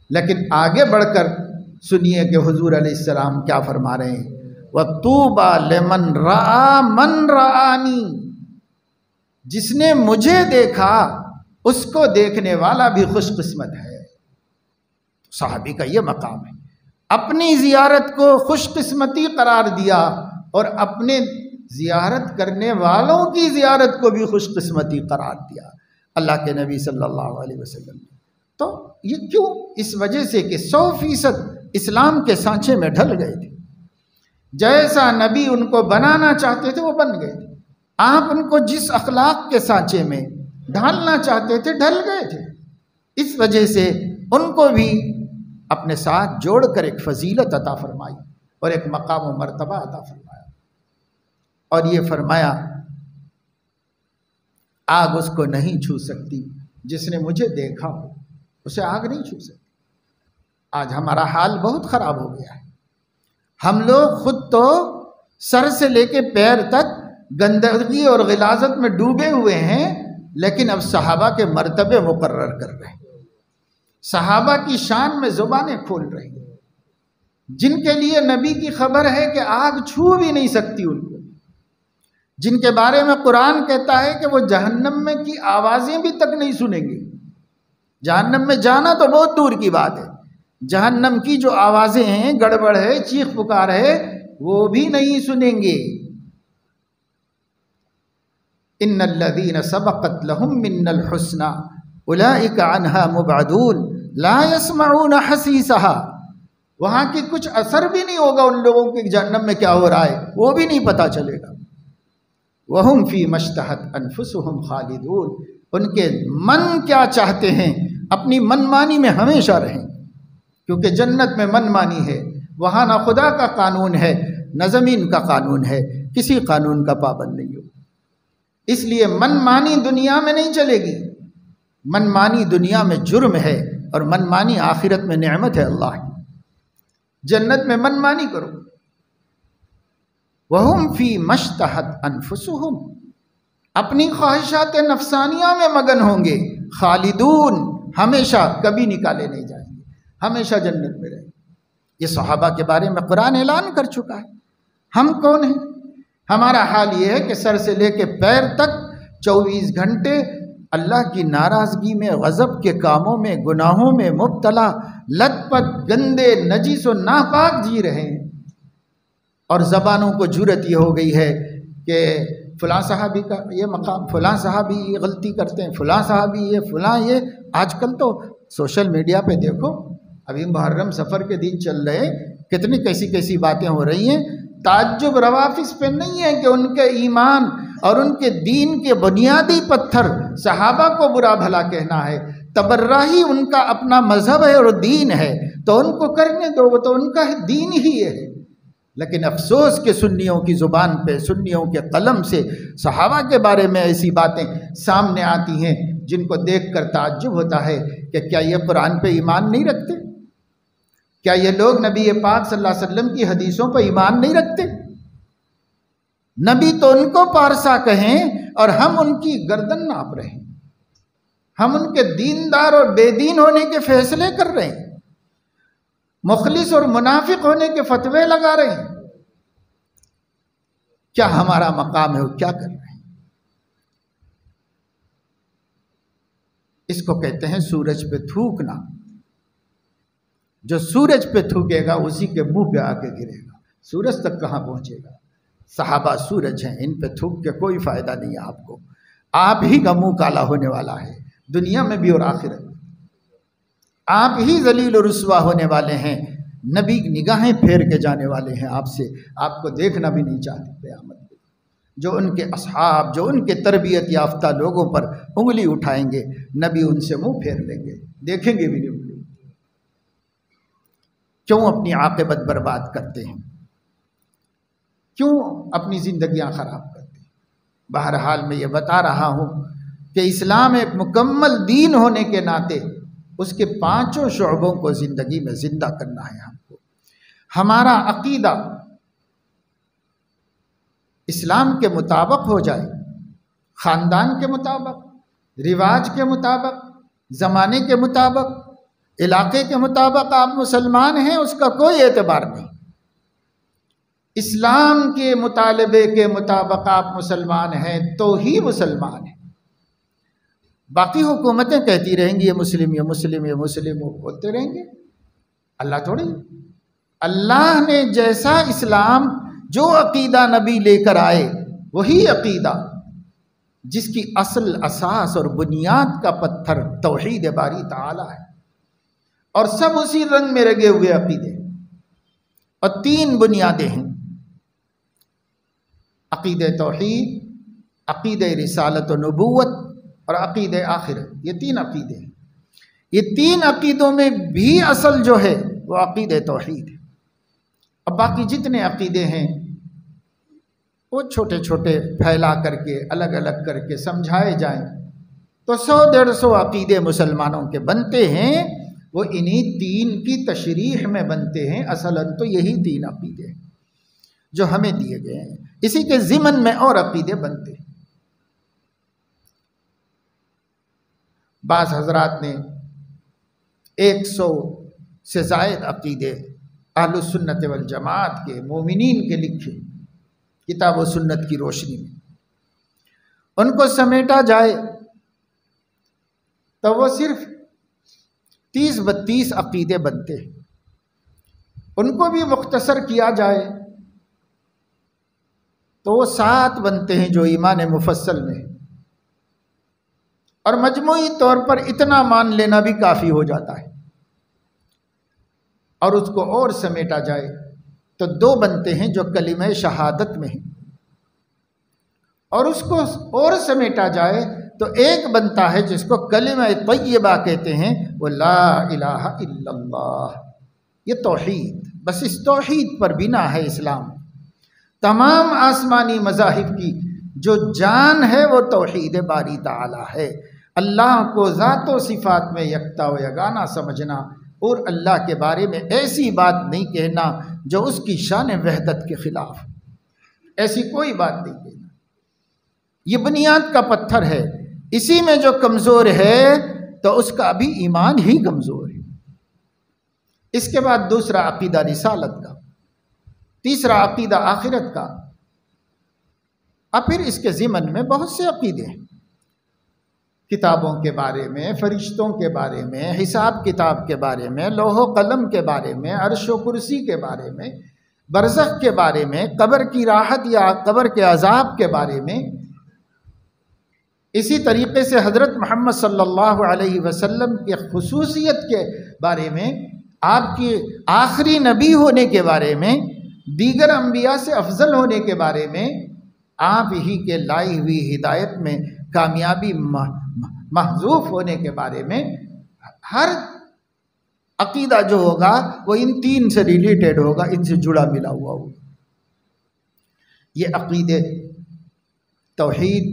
لیکن آگے بڑھ کر سنیے کہ حضور علیہ السلام کیا فرما رہے ہیں، وَطُوبَى لِمَنْ رَآ مَنْ رَآنِي، جس نے مجھے دیکھا اس کو دیکھنے والا بھی خوش قسمت ہے۔ صحابی کا یہ مقام ہے، اپنی زیارت کو خوش قسمتی قرار دیا اور اپنے زیارت کرنے والوں کی زیارت کو بھی خوش قسمتی قرار دیا اللہ کے نبی صلی اللہ علیہ وسلم۔ تو یہ کیوں؟ اس وجہ سے کہ 100% اسلام کے سانچے میں ڈھل گئے تھے، جیسا نبی ان کو بنانا چاہتے تھے وہ بن گئے تھے، آپ ان کو جس اخلاق کے سانچے میں ڈھالنا چاہتے تھے ڈھل گئے تھے۔ اس وجہ سے ان کو بھی اپنے ساتھ جوڑ کر ایک فضیلت عطا فرمائی اور ایک مقام و مرتبہ عطا فرمایا، اور یہ فرمایا آگ اس کو نہیں چھو سکتی، جس نے مجھے دیکھا ہو اسے آگ نہیں چھو سکتی۔ آج ہمارا حال بہت خراب ہو گیا ہے، ہم لوگ خود تو سر سے لے کے پیر تک گندگی اور غلاظت میں ڈوبے ہوئے ہیں، لیکن اب صحابہ کے مرتبے مقرر کر رہے ہیں، صحابہ کی شان میں زبانیں کھول رہے ہیں، جن کے لیے نبی کی خبر ہے کہ آگ چھو بھی نہیں سکتی ان کو، جن کے بارے میں قرآن کہتا ہے کہ وہ جہنم میں کی آوازیں بھی تک نہیں سنیں گے۔ جہنم میں جانا تو بہت دور کی بات ہے، جہنم کی جو آوازیں ہیں، گڑبڑ ہے، چیخ پکار ہے، وہ بھی نہیں سنیں گے۔ ان الذین سبقت لهم منا الحسنى اولئک عنها مبعدون لا يسمعون حسیسها، وہاں کی کچھ اثر بھی نہیں ہوگا ان لوگوں کے جہنم میں کیا ہو رہا ہے وہ بھی نہیں پتا چلے گا۔ وہم فی مشتہت انفسہم خالدون، ان کے من کیا چاہتے ہیں اپنی من مانی میں ہمیشہ رہیں، کیونکہ جنت میں من مانی ہے، وہاں نہ خدا کا قانون ہے نہ زمین کا قانون ہے، کسی قانون کا پابند نہیں ہو۔ اس لیے من مانی دنیا میں نہیں چلے گی، من مانی دنیا میں جرم ہے، اور من مانی آخرت میں نعمت ہے اللہ کی، جنت میں من مانی کرو۔ وَهُمْ فِي مَشْتَهَتْ أَنفُسُهُمْ، اپنی خواہشات نفسانیہ میں مگن ہوں گے، خالدون، ہمیشہ کبھی نکالے نہیں جائیں گے، ہمیشہ جنت میں رہیں گے۔ یہ صحابہ کے بارے میں قرآن اعلان کر چکا ہے۔ ہم کون ہیں؟ ہمارا حال یہ ہے کہ سر سے لے کے پیر تک 24 گھنٹے اللہ کی ناراضگی میں، غضب کے کاموں میں، گناہوں میں مبتلا، لت پت، گندے، نجس و ناپاک جی رہے ہیں، اور زبانوں کو جرأت یہ ہو گئی ہے کہ فلاں صحابی کا یہ مقام، فلاں صحابی یہ غلطی کرتے ہیں، فلاں صحابی یہ، فلاں یہ۔ آج کل تو سوشل میڈیا پہ دیکھو، ابھی محرم سفر کے دن چل رہے، کتنی کیسی کیسی باتیں ہو رہی ہیں۔ تعجب روافظ پہ نہیں ہے کہ ان کے ایمان اور ان کے دین کے بنیادی پتھر صحابہ کو برا بھلا کہنا ہے، تبرہ ان کا اپنا مذہب ہے اور دین ہے، تو ان کو کرنے دو، وہ تو ان کا دین ہی ہے۔ لیکن افسوس کہ سنیوں کی زبان پہ، سنیوں کے قلم سے صحابہ کے بارے میں ایسی باتیں سامنے آتی ہیں جن کو دیکھ کر تعجب ہوتا ہے کہ کیا یہ قرآن پہ ایمان نہیں رکھتے؟ کیا یہ لوگ نبی پاک صلی اللہ علیہ وسلم کی حدیثوں پہ ایمان نہیں رکھتے؟ نبی تو ان کو پارسا کہیں اور ہم ان کی گردن ناپ رہے ہیں، ہم ان کے دیندار اور بے دین ہونے کے فیصلے کر رہے ہیں، مخلص اور منافق ہونے کے فتوے لگا رہے ہیں۔ کیا ہمارا مقام ہے، وہ کیا کر رہے ہیں؟ اس کو کہتے ہیں سورج پہ تھوکنا۔ جو سورج پہ تھوکے گا اسی کے منہ پہ آ کے گرے گا، سورج تک کہاں پہنچے گا؟ صحابہ سورج ہیں، ان پہ تھوک کے کوئی فائدہ نہیں ہے آپ کو، آپ ہی کا منہ کالا ہونے والا ہے، دنیا میں بھی اور آخرت میں آپ ہی ذلیل و رسوا ہونے والے ہیں۔ نبی نگاہیں پھیر کے جانے والے ہیں آپ سے، آپ کو دیکھنا بھی نہیں چاہتے قیامت میں۔ جو ان کے اصحاب، جو ان کے تربیت یافتہ لوگوں پر انگلی اٹھائیں گے، نبی ان سے منہ پھیر لیں گے، دیکھیں گے بھی نہیں انگلی۔ کیوں اپنی عاقبت برباد کرتے ہیں؟ کیوں اپنی زندگیاں خراب کرتے ہیں؟ بہرحال میں یہ بتا رہا ہوں کہ اسلام ایک مکمل دین ہونے کے ناطے اس کے پانچوں شعبوں کو زندگی میں زندہ کرنا ہے ہم کو۔ ہمارا عقیدہ اسلام کے مطابق ہو جائے، خاندان کے مطابق، رواج کے مطابق، زمانے کے مطابق، علاقے کے مطابق آپ مسلمان ہیں، اس کا کوئی اعتبار نہیں۔ اسلام کے مطالبے کے مطابق آپ مسلمان ہیں تو ہی مسلمان ہیں۔ باقی حکومتیں کہتی رہیں گی یہ مسلم، یہ مسلم، یہ مسلم، وہ بولتے رہیں گے، اللہ تھوڑی۔ اللہ نے جیسا اسلام، جو عقیدہ نبی لے کر آئے وہی عقیدہ، جس کی اصل، اساس اور بنیاد کا پتھر توحید باری تعالی ہے، اور سب اسی رنگ میں رنگے ہوئے عقیدے، اور تین بنیادیں ہیں: عقید توحید، عقید رسالت و نبوت، اور عقید آخرت۔ یہ تین عقیدے ہیں۔ یہ تین عقیدوں میں بھی اصل جو ہے وہ عقید توحید ہے۔ اب باقی جتنے عقیدے ہیں وہ چھوٹے چھوٹے پھیلا کر کے، الگ الگ کر کے سمجھائے جائیں تو 100-150 عقیدے مسلمانوں کے بنتے ہیں۔ وہ انہی تین کی تشریح میں بنتے ہیں۔ اصلاً تو یہی تین عقیدے ہیں جو ہمیں دیے گئے ہیں، اسی کے ضمن میں اور عقیدے بنتے ہیں۔ بعض حضرات نے 100 سے زائد عقیدے اہل السنت والجماعت کے، مومنین کے لکھے کتاب و سنت کی روشنی میں۔ ان کو سمیٹا جائے تو وہ صرف 30-32 عقیدے بنتے ہیں۔ ان کو بھی مختصر کیا جائے تو وہ 7 بنتے ہیں جو ایمان مفصل میں، اور مجموعی طور پر اتنا مان لینا بھی کافی ہو جاتا ہے۔ اور اس کو اور سمیٹا جائے تو 2 بنتے ہیں جو کلمہ شہادت میں ہیں، اور اس کو اور سمیٹا جائے تو 1 بنتا ہے جس کو کلمہ طیبہ کہتے ہیں، وہ لا الہ الا اللہ۔ یہ توحید، بس اس توحید پر بنا ہے اسلام۔ تمام آسمانی مذاہب کی جو جان ہے وہ توحید باری تعالی ہے۔ اللہ کو ذات و صفات میں یکتا و یگانہ سمجھنا، اور اللہ کے بارے میں ایسی بات نہیں کہنا جو اس کی شان وحدت کے خلاف، ایسی کوئی بات نہیں کہنا۔ یہ بنیاد کا پتھر ہے، اسی میں جو کمزور ہے تو اس کا بھی ایمان ہی کمزور ہے۔ اس کے بعد دوسرا عقیدہ رسالت کا، تیسرا عقیدہ آخرت کا، اور پھر اس کے ضمن میں بہت سے عقیدے ہیں، کتابوں کے بارے میں، فرشتوں کے بارے میں، حساب کتاب کے بارے میں، لوح و قلم کے بارے میں، عرش و کرسی کے بارے میں، برزخ کے بارے میں، قبر کی راحت یا قبر کے عذاب کے بارے میں۔ اسی طریقے سے حضرت محمد صلی اللہ علیہ وسلم کی خصوصیت کے بارے میں، آپ کے آخری نبی ہونے کے بارے میں، دیگر انبیاء سے افضل ہونے کے بارے میں، آپ ہی کے لائی ہوئی ہدایت میں کامیابی محذوف ہونے کے بارے میں، ہر عقیدہ جو ہوگا وہ ان 3 سے ریلیٹڈ ہوگا، ان سے جڑا ملا ہوا ہوگا۔ یہ عقیدے توحید،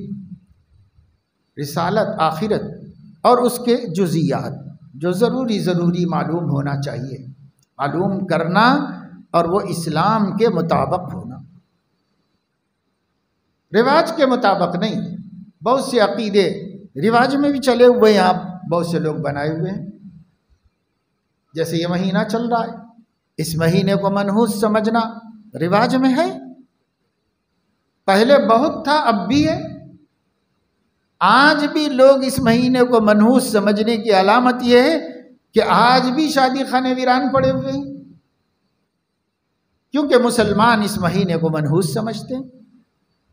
رسالت، آخرت اور اس کے جزیات جو ضروری معلوم ہونا چاہیے، معلوم کرنا، اور وہ اسلام کے مطابق ہونا۔ رواج کے مطابق نہیں. بہت سے عقیدے رواج میں بھی چلے ہوئے ہیں، آپ بہت سے لوگ بنائے ہوئے ہیں. جیسے یہ مہینہ چل رہا ہے، اس مہینے کو منحوس سمجھنا رواج میں ہے. پہلے بہت تھا، اب بھی ہے. آج بھی لوگ اس مہینے کو منحوس سمجھنے کی علامت یہ ہے کہ آج بھی شادی خانے ویران پڑے ہوئے ہیں، کیونکہ مسلمان اس مہینے کو منحوس سمجھتے ہیں.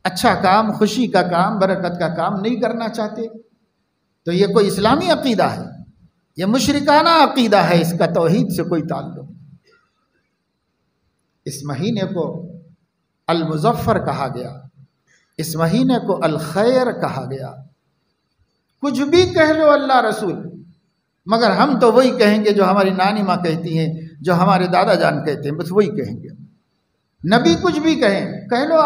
اچھا کام، خوشی کا کام، برکت کا کام نہیں کرنا چاہتے. تو یہ کوئی اسلامی عقیدہ ہے؟ یہ مشرکانہ عقیدہ ہے، اس کا توحید سے کوئی تعلق. اس مہینے کو المظفر کہا گیا، اس مہینے کو الخیر کہا گیا. کچھ بھی کہہ لو اللہ رسول، مگر ہم تو وہی کہیں گے جو ہماری نانی ماں کہتی ہیں، جو ہمارے دادا جان کہتے ہیں، بس وہی کہیں گے. نبی کچھ بھی کہیں، کہہ لو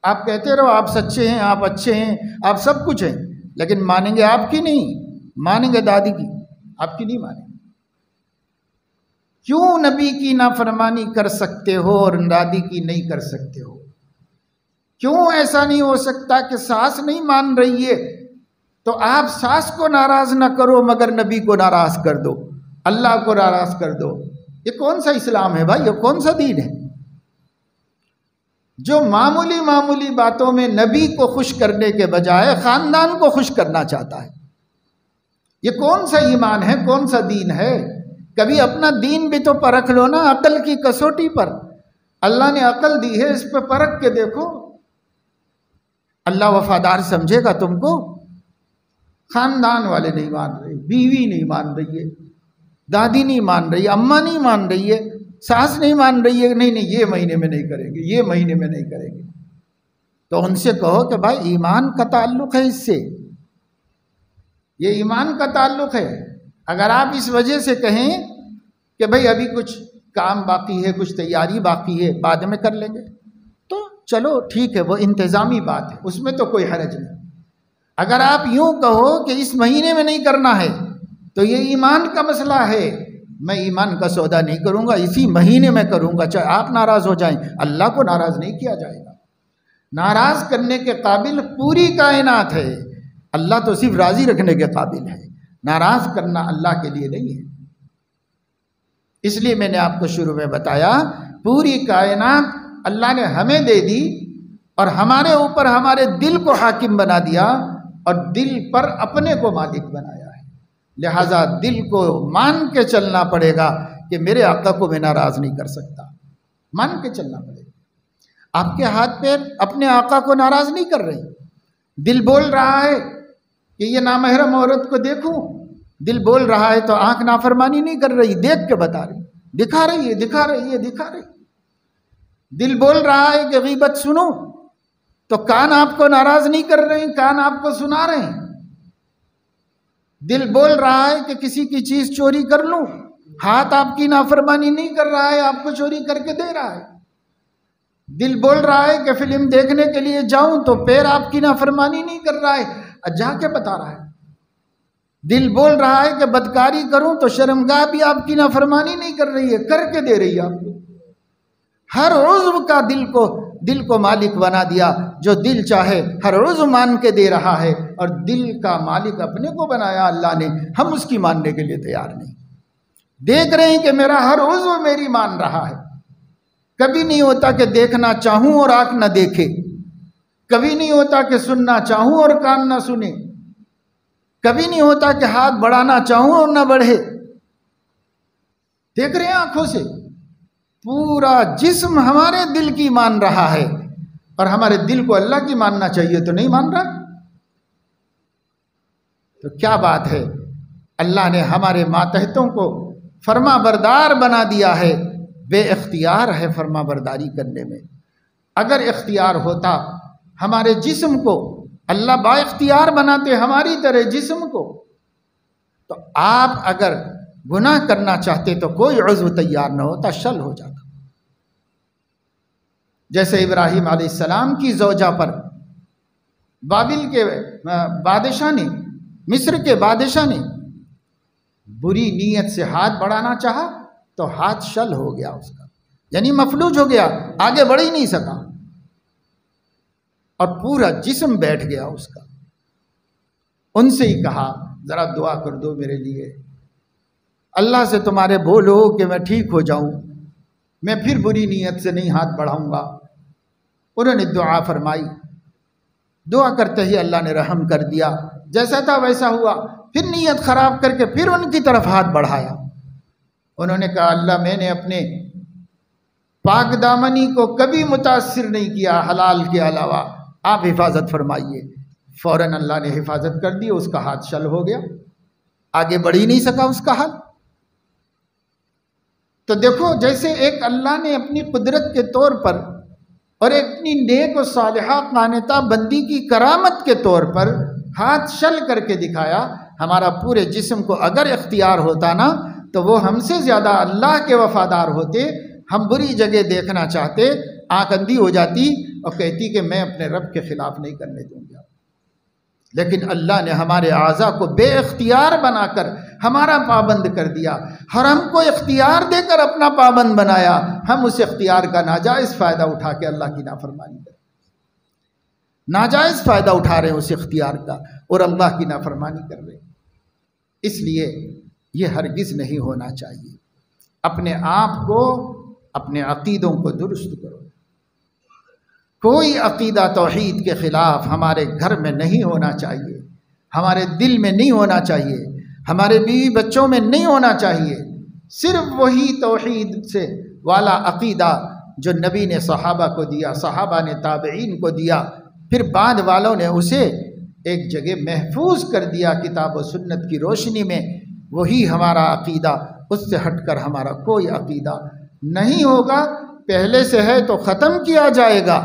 آپ کہتے رہو آپ سچے ہیں، آپ اچھے ہیں، آپ سب کچھ ہیں، لیکن مانیں گے آپ کی نہیں، مانیں گے دادی کی، آپ کی نہیں مانیں گے. کیوں نبی کی نافرمانی کر سکتے ہو اور دادی کی نہیں کر سکتے ہو؟ کیوں ایسا نہیں ہو سکتا کہ ساس نہیں مان رہی ہے تو آپ ساس کو ناراض نہ کرو مگر نبی کو ناراض کر دو، اللہ کو ناراض کر دو؟ یہ کون سا اسلام ہے بھائی؟ یہ کون سا دین ہے جو معمولی باتوں میں نبی کو خوش کرنے کے بجائے خاندان کو خوش کرنا چاہتا ہے؟ یہ کون سا ایمان ہے؟ کون سا دین ہے؟ کبھی اپنا دین بھی تو پرکھ لو نا، عقل کی کسوٹی پر. اللہ نے عقل دی ہے، اس پہ پرکھ کے دیکھو. اللہ وفادار سمجھے گا تم کو؟ خاندان والے نہیں مان رہے، بیوی نہیں مان رہی ہے، دادی نہیں مان رہی ہے، اماں نہیں مان رہی ہے، ساس نہیں مان رہی ہے، نہیں یہ مہینے میں نہیں کریں گے، یہ مہینے میں نہیں کریں گے. تو ان سے کہو کہ بھائی ایمان کا تعلق ہے اس سے، یہ ایمان کا تعلق ہے. اگر آپ اس وجہ سے کہیں کہ بھائی ابھی کچھ کام باقی ہے، کچھ تیاری باقی ہے، بعد میں کر لیں گے، تو چلو ٹھیک ہے، وہ انتظامی بات ہے، اس میں تو کوئی حرج نہیں. اگر آپ یوں کہو کہ اس مہینے میں نہیں کرنا ہے تو یہ ایمان کا مسئلہ ہے. میں ایمان کا سودا نہیں کروں گا، اسی مہینے میں کروں گا، چاہے آپ ناراض ہو جائیں، اللہ کو ناراض نہیں کیا جائے گا. ناراض کرنے کے قابل پوری کائنات ہے، اللہ تو صرف راضی رکھنے کے قابل ہے. ناراض کرنا اللہ کے لیے نہیں ہے. اس لیے میں نے آپ کو شروع میں بتایا، پوری کائنات اللہ نے ہمیں دے دی اور ہمارے اوپر ہمارے دل کو حاکم بنا دیا اور دل پر اپنے کو مالک بنایا ہے. لہذا دل کو مان کے چلنا پڑے گا کہ میرے آقا کو میں ناراض نہیں کر سکتا. مان کے چلنا پڑے گا. آپ کے ہاتھ پیر اپنے آقا کو ناراض نہیں کر رہے. دل بول رہا ہے کہ یہ نامحرم عورت کو دیکھوں، دل بول رہا ہے تو آنکھ نافرمانی نہیں کر رہی، دیکھ کے بتا رہی، دکھا رہی ہے. دل بول رہا ہے کہ غیبت سنو تو کان آپ کو ناراض نہیں کر رہے ہیں، کان آپ کو سنا رہے ہیں. دل بول رہا ہے کہ کسی کی چیز چوری کر لوں، ہاتھ آپ کی نافرمانی نہیں کر رہا ہے، آپ کو چوری کر کے دے رہا ہے. دل بول رہا ہے کہ فلم دیکھنے کے لیے جاؤں تو پیر آپ کی نافرمانی نہیں کر رہا ہے، جا کے بتا رہا ہے. دل بول رہا ہے کہ بدکاری کروں تو شرمگاہ بھی آپ کی نافرمانی نہیں کر رہی ہے، کر کے دے رہی ہے آپ کو. ہر عضو کا دل کو مالک بنا دیا، جو دل چاہے ہر عضو مان کے دے رہا ہے، اور دل کا مالک اپنے کو بنایا اللہ نے. ہم اس کی ماننے کے لیے تیار نہیں. دیکھ رہے ہیں کہ میرا ہر عضو میری مان رہا ہے. کبھی نہیں ہوتا کہ دیکھنا چاہوں اور آنکھ نہ دیکھے، کبھی نہیں ہوتا کہ سننا چاہوں اور کان نہ سنے، کبھی نہیں ہوتا کہ ہاتھ بڑھانا چاہوں اور نہ بڑھے. دیکھ رہے ہیں آنکھوں سے، پورا جسم ہمارے دل کی مان رہا ہے، اور ہمارے دل کو اللہ کی ماننا چاہیے تو نہیں مان رہا. تو کیا بات ہے، اللہ نے ہمارے ماتحتوں کو فرما بردار بنا دیا ہے. بے اختیار ہے فرما برداری کرنے میں. اگر اختیار ہوتا ہمارے جسم کو، اللہ با اختیار بناتے ہماری طرح جسم کو، تو آپ اگر گناہ کرنا چاہتے تو کوئی عضو تیار نہ ہوتا، شل ہو جاتا. جیسے ابراہیم علیہ السلام کی زوجہ پر بابل کے بادشاہ نے، مصر کے بادشاہ نے بری نیت سے ہاتھ بڑھانا چاہا تو ہاتھ شل ہو گیا اس کا، یعنی مفلوج ہو گیا، آگے بڑھ ہی نہیں سکا. اور پورا جسم بیٹھ گیا اس کا۔ ان سے ہی کہا ذرا دعا کر دو میرے لیے، اللہ سے تمہارے بولو کہ میں ٹھیک ہو جاؤں، میں پھر بری نیت سے نہیں ہاتھ بڑھاؤں گا۔ انہوں نے دعا فرمائی، دعا کرتے ہی اللہ نے رحم کر دیا، جیسا تھا ویسا ہوا۔ پھر نیت خراب کر کے پھر ان کی طرف ہاتھ بڑھایا۔ انہوں نے کہا اللہ میں نے اپنے پاک دامنی کو کبھی متاثر نہیں کیا حلال کے علاوہ، آپ حفاظت فرمائیے۔ فوراً اللہ نے حفاظت کر دی، اس کا ہاتھ شل ہو گیا، آگے بڑھ ہی نہیں سکا اس کا ہاتھ۔ تو دیکھو جیسے ایک اللہ نے اپنی قدرت کے طور پر اور ایک اپنی نیک و صالحہ قانتہ بندی کی کرامت کے طور پر ہاتھ شل کر کے دکھایا، ہمارا پورے جسم کو اگر اختیار ہوتا نا تو وہ ہم سے زیادہ اللہ کے وفادار ہوتے۔ ہم بری جگہ دیکھنا چاہتے، آنکھ اندھی ہو جاتی اور کہتی کہ میں اپنے رب کے خلاف نہیں کرنے دوں گا، لیکن اللہ نے ہمارے اعضاء کو بے اختیار بنا کر ہمارا پابند کر دیا، اور ہم کو اختیار دے کر اپنا پابند بنایا۔ ہم اس اختیار کا ناجائز فائدہ اٹھا کے اللہ کی نافرمانی کریں، ناجائز فائدہ اٹھا رہے ہیں اس اختیار کا اور اللہ کی نافرمانی کر رہے ہیں۔ اس لیے یہ ہرگز نہیں ہونا چاہیے۔ اپنے آپ کو، اپنے عقیدوں کو درست کرو۔ کوئی عقیدہ توحید کے خلاف ہمارے گھر میں نہیں ہونا چاہیے، ہمارے دل میں نہیں ہونا چاہیے، ہمارے بیوی بچوں میں نہیں ہونا چاہیے۔ صرف وہی توحید سے والا عقیدہ جو نبی نے صحابہ کو دیا، صحابہ نے تابعین کو دیا، پھر بعد والوں نے اسے ایک جگہ محفوظ کر دیا کتاب و سنت کی روشنی میں، وہی ہمارا عقیدہ، اس سے ہٹ کر ہمارا کوئی عقیدہ نہیں ہوگا۔ پہلے سے ہے تو ختم کیا جائے گا،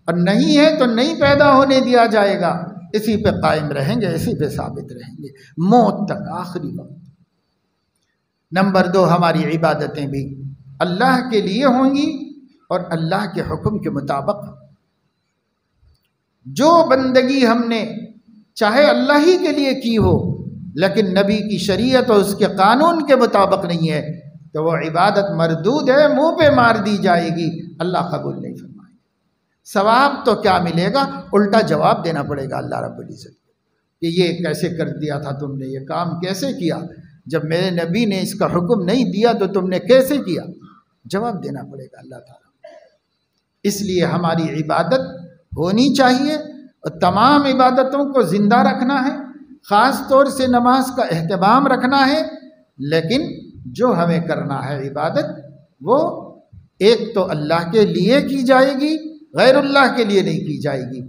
اور نہیں ہے تو نہیں پیدا ہونے دیا جائے گا۔ اسی پہ قائم رہیں گے، اسی پہ ثابت رہیں گے موت تک، آخری وقت۔ نمبر 2، ہماری عبادتیں بھی اللہ کے لیے ہوں گی اور اللہ کے حکم کے مطابق۔ جو بندگی ہم نے چاہے اللہ ہی کے لیے کی ہو لیکن نبی کی شریعت اور اس کے قانون کے مطابق نہیں ہے تو وہ عبادت مردود ہے، منہ پہ مار دی جائے گی، اللہ قبول نہیں فرمائے گا۔ ثواب تو کیا ملے گا، الٹا جواب دینا پڑے گا اللہ رب العزت کہ یہ کیسے کر دیا تھا تم نے، یہ کام کیسے کیا، جب میرے نبی نے اس کا حکم نہیں دیا تو تم نے کیسے کیا، جواب دینا پڑے گا اللہ تعالیٰ۔ اس لیے ہماری عبادت ہونی چاہیے اور تمام عبادتوں کو زندہ رکھنا ہے، خاص طور سے نماز کا اہتمام رکھنا ہے، لیکن جو ہمیں کرنا ہے عبادت وہ ایک تو اللہ کے لیے کی جائے گی، غیر اللہ کے لیے نہیں کی جائے گی،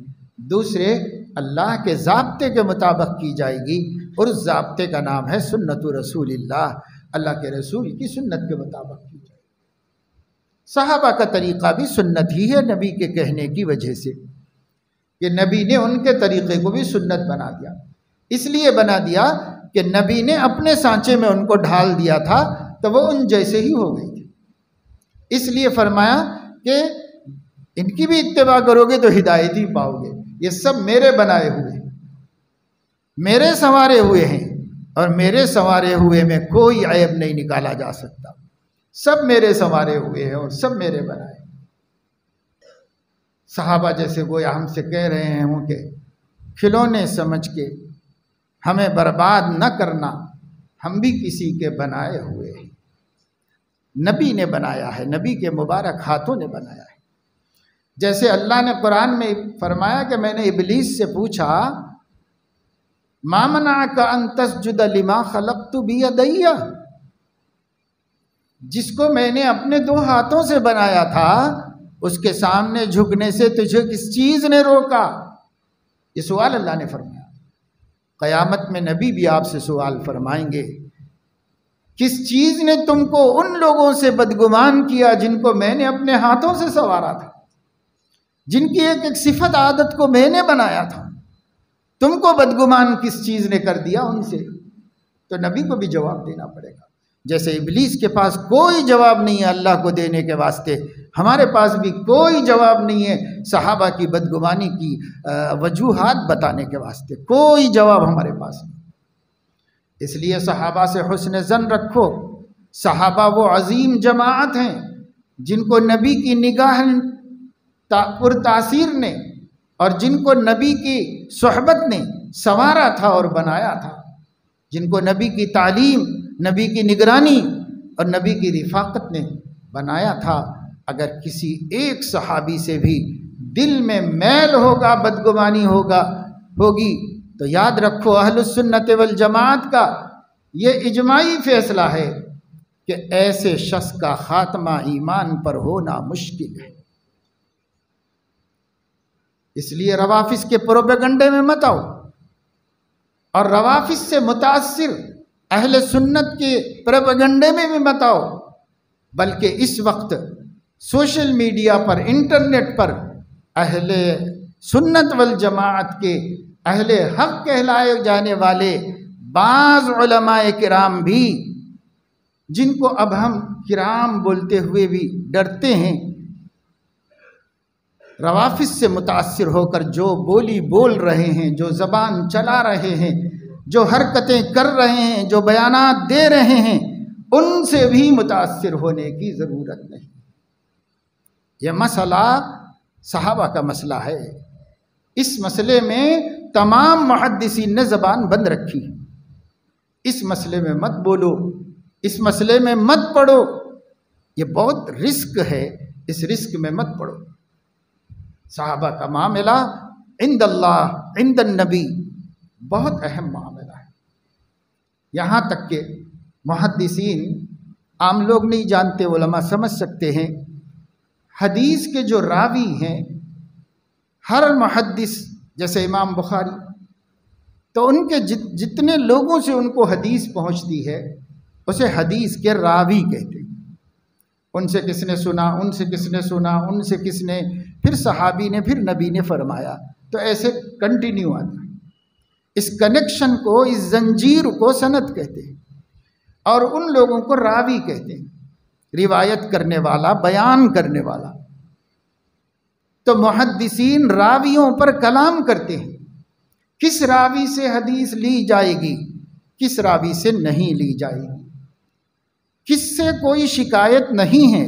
دوسرے اللہ کے ضابطے کے مطابق کی جائے گی، اور اس ضابطے کا نام ہے سنت رسول اللہ، اللہ کے رسول کی سنت کے مطابق کی جائے گی۔ صحابہ کا طریقہ بھی سنت ہی ہے نبی کے کہنے کی وجہ سے، کہ نبی نے ان کے طریقے کو بھی سنت بنا دیا، اس لیے بنا دیا کہ نبی نے اپنے سانچے میں ان کو ڈھال دیا تھا تو وہ ان جیسے ہی ہو گئی تھی۔ اس لیے فرمایا کہ ان کی بھی اتباع کرو گے تو ہدایت ہی پاؤ گے، یہ سب میرے بنائے ہوئے ہیں، میرے سنوارے ہوئے ہیں، اور میرے سنوارے ہوئے میں کوئی عیب نہیں نکالا جا سکتا، سب میرے سنوارے ہوئے ہیں اور سب میرے بنائے۔ صحابہ جیسے گویا ہم سے کہہ رہے ہوں کہ کھلونے سمجھ کے ہمیں برباد نہ کرنا، ہم بھی کسی کے بنائے ہوئے ہیں، نبی نے بنایا ہے، نبی کے مبارک ہاتھوں نے بنایا ہے۔ جیسے اللہ نے قرآن میں فرمایا کہ میں نے ابلیس سے پوچھا ما منعک ان تسجد لما خلقت بیدی، جس کو میں نے اپنے 2 ہاتھوں سے بنایا تھا اس کے سامنے جھکنے سے تجھے کس چیز نے روکا؟ یہ سوال اللہ نے فرمایا۔ قیامت میں نبی بھی آپ سے سوال فرمائیں گے، کس چیز نے تم کو ان لوگوں سے بدگمان کیا جن کو میں نے اپنے ہاتھوں سے سنوارا تھا، جن کی ایک ایک صفت عادت کو میں نے بنایا تھا، تم کو بدگمان کس چیز نے کر دیا ان سے؟ تو نبی کو بھی جواب دینا پڑے گا۔ جیسے ابلیس کے پاس کوئی جواب نہیں ہے اللہ کو دینے کے واسطے، ہمارے پاس بھی کوئی جواب نہیں ہے صحابہ کی بدگمانی کی وجوہات بتانے کے واسطے، کوئی جواب ہمارے پاس نہیں۔ اس لیے صحابہ سے حسن ظن رکھو، صحابہ وہ عظیم جماعت ہیں جن کو نبی کی نگاہ پر تاثیر نے اور جن کو نبی کی صحبت نے سنوارا تھا اور بنایا تھا، جن کو نبی کی تعلیم، نبی کی نگرانی اور نبی کی رفاقت نے بنایا تھا، اگر کسی ایک صحابی سے بھی دل میں میل ہوگا، بدگمانی ہوگی، تو یاد رکھو اہل السنت والجماعت کا یہ اجماعی فیصلہ ہے کہ ایسے شخص کا خاتمہ ایمان پر ہونا مشکل ہے۔ اس لیے روافظ کے پروپیگنڈے میں مت آؤ، اور روافظ سے متاثر اہل سنت کے پروپیگنڈے میں بھی مت آؤ، بلکہ اس وقت سوشل میڈیا پر، انٹرنیٹ پر اہل سنت والجماعت کے اہل حق کہلائے جانے والے بعض علماء کرام بھی، جن کو اب ہم کرام بولتے ہوئے بھی ڈرتے ہیں، روافظ سے متاثر ہو کر جو بولی بول رہے ہیں، جو زبان چلا رہے ہیں، جو حرکتیں کر رہے ہیں، جو بیانات دے رہے ہیں، ان سے بھی متاثر ہونے کی ضرورت نہیں۔ یہ مسئلہ صحابہ کا مسئلہ ہے، اس مسئلے میں تمام محدثین نے زبان بند رکھی۔ اس مسئلے میں مت بولو، اس مسئلے میں مت پڑھو، یہ بہت رسک ہے، اس رسک میں مت پڑھو۔ صحابہ کا معاملہ عند اللہ، عند النبی بہت اہم معاملہ ہے، یہاں تک کہ محدثین، عام لوگ نہیں جانتے، علماء سمجھ سکتے ہیں، حدیث کے جو راوی ہیں، ہر محدث جیسے امام بخاری، تو ان کے جتنے لوگوں سے ان کو حدیث پہنچتی ہے اسے حدیث کے راوی کہتے ہیں۔ ان سے کس نے سنا، ان سے کس نے سنا، ان سے کس نے، پھر صحابی نے، پھر نبی نے فرمایا، تو ایسے کنٹینیو آتا ہے۔ اس کنیکشن کو، اس زنجیر کو سند کہتے ہیں، اور ان لوگوں کو راوی کہتے ہیں، روایت کرنے والا، بیان کرنے والا۔ تو محدثین راویوں پر کلام کرتے ہیں، کس راوی سے حدیث لی جائے گی، کس راوی سے نہیں لی جائے گی، کس سے کوئی شکایت نہیں ہے،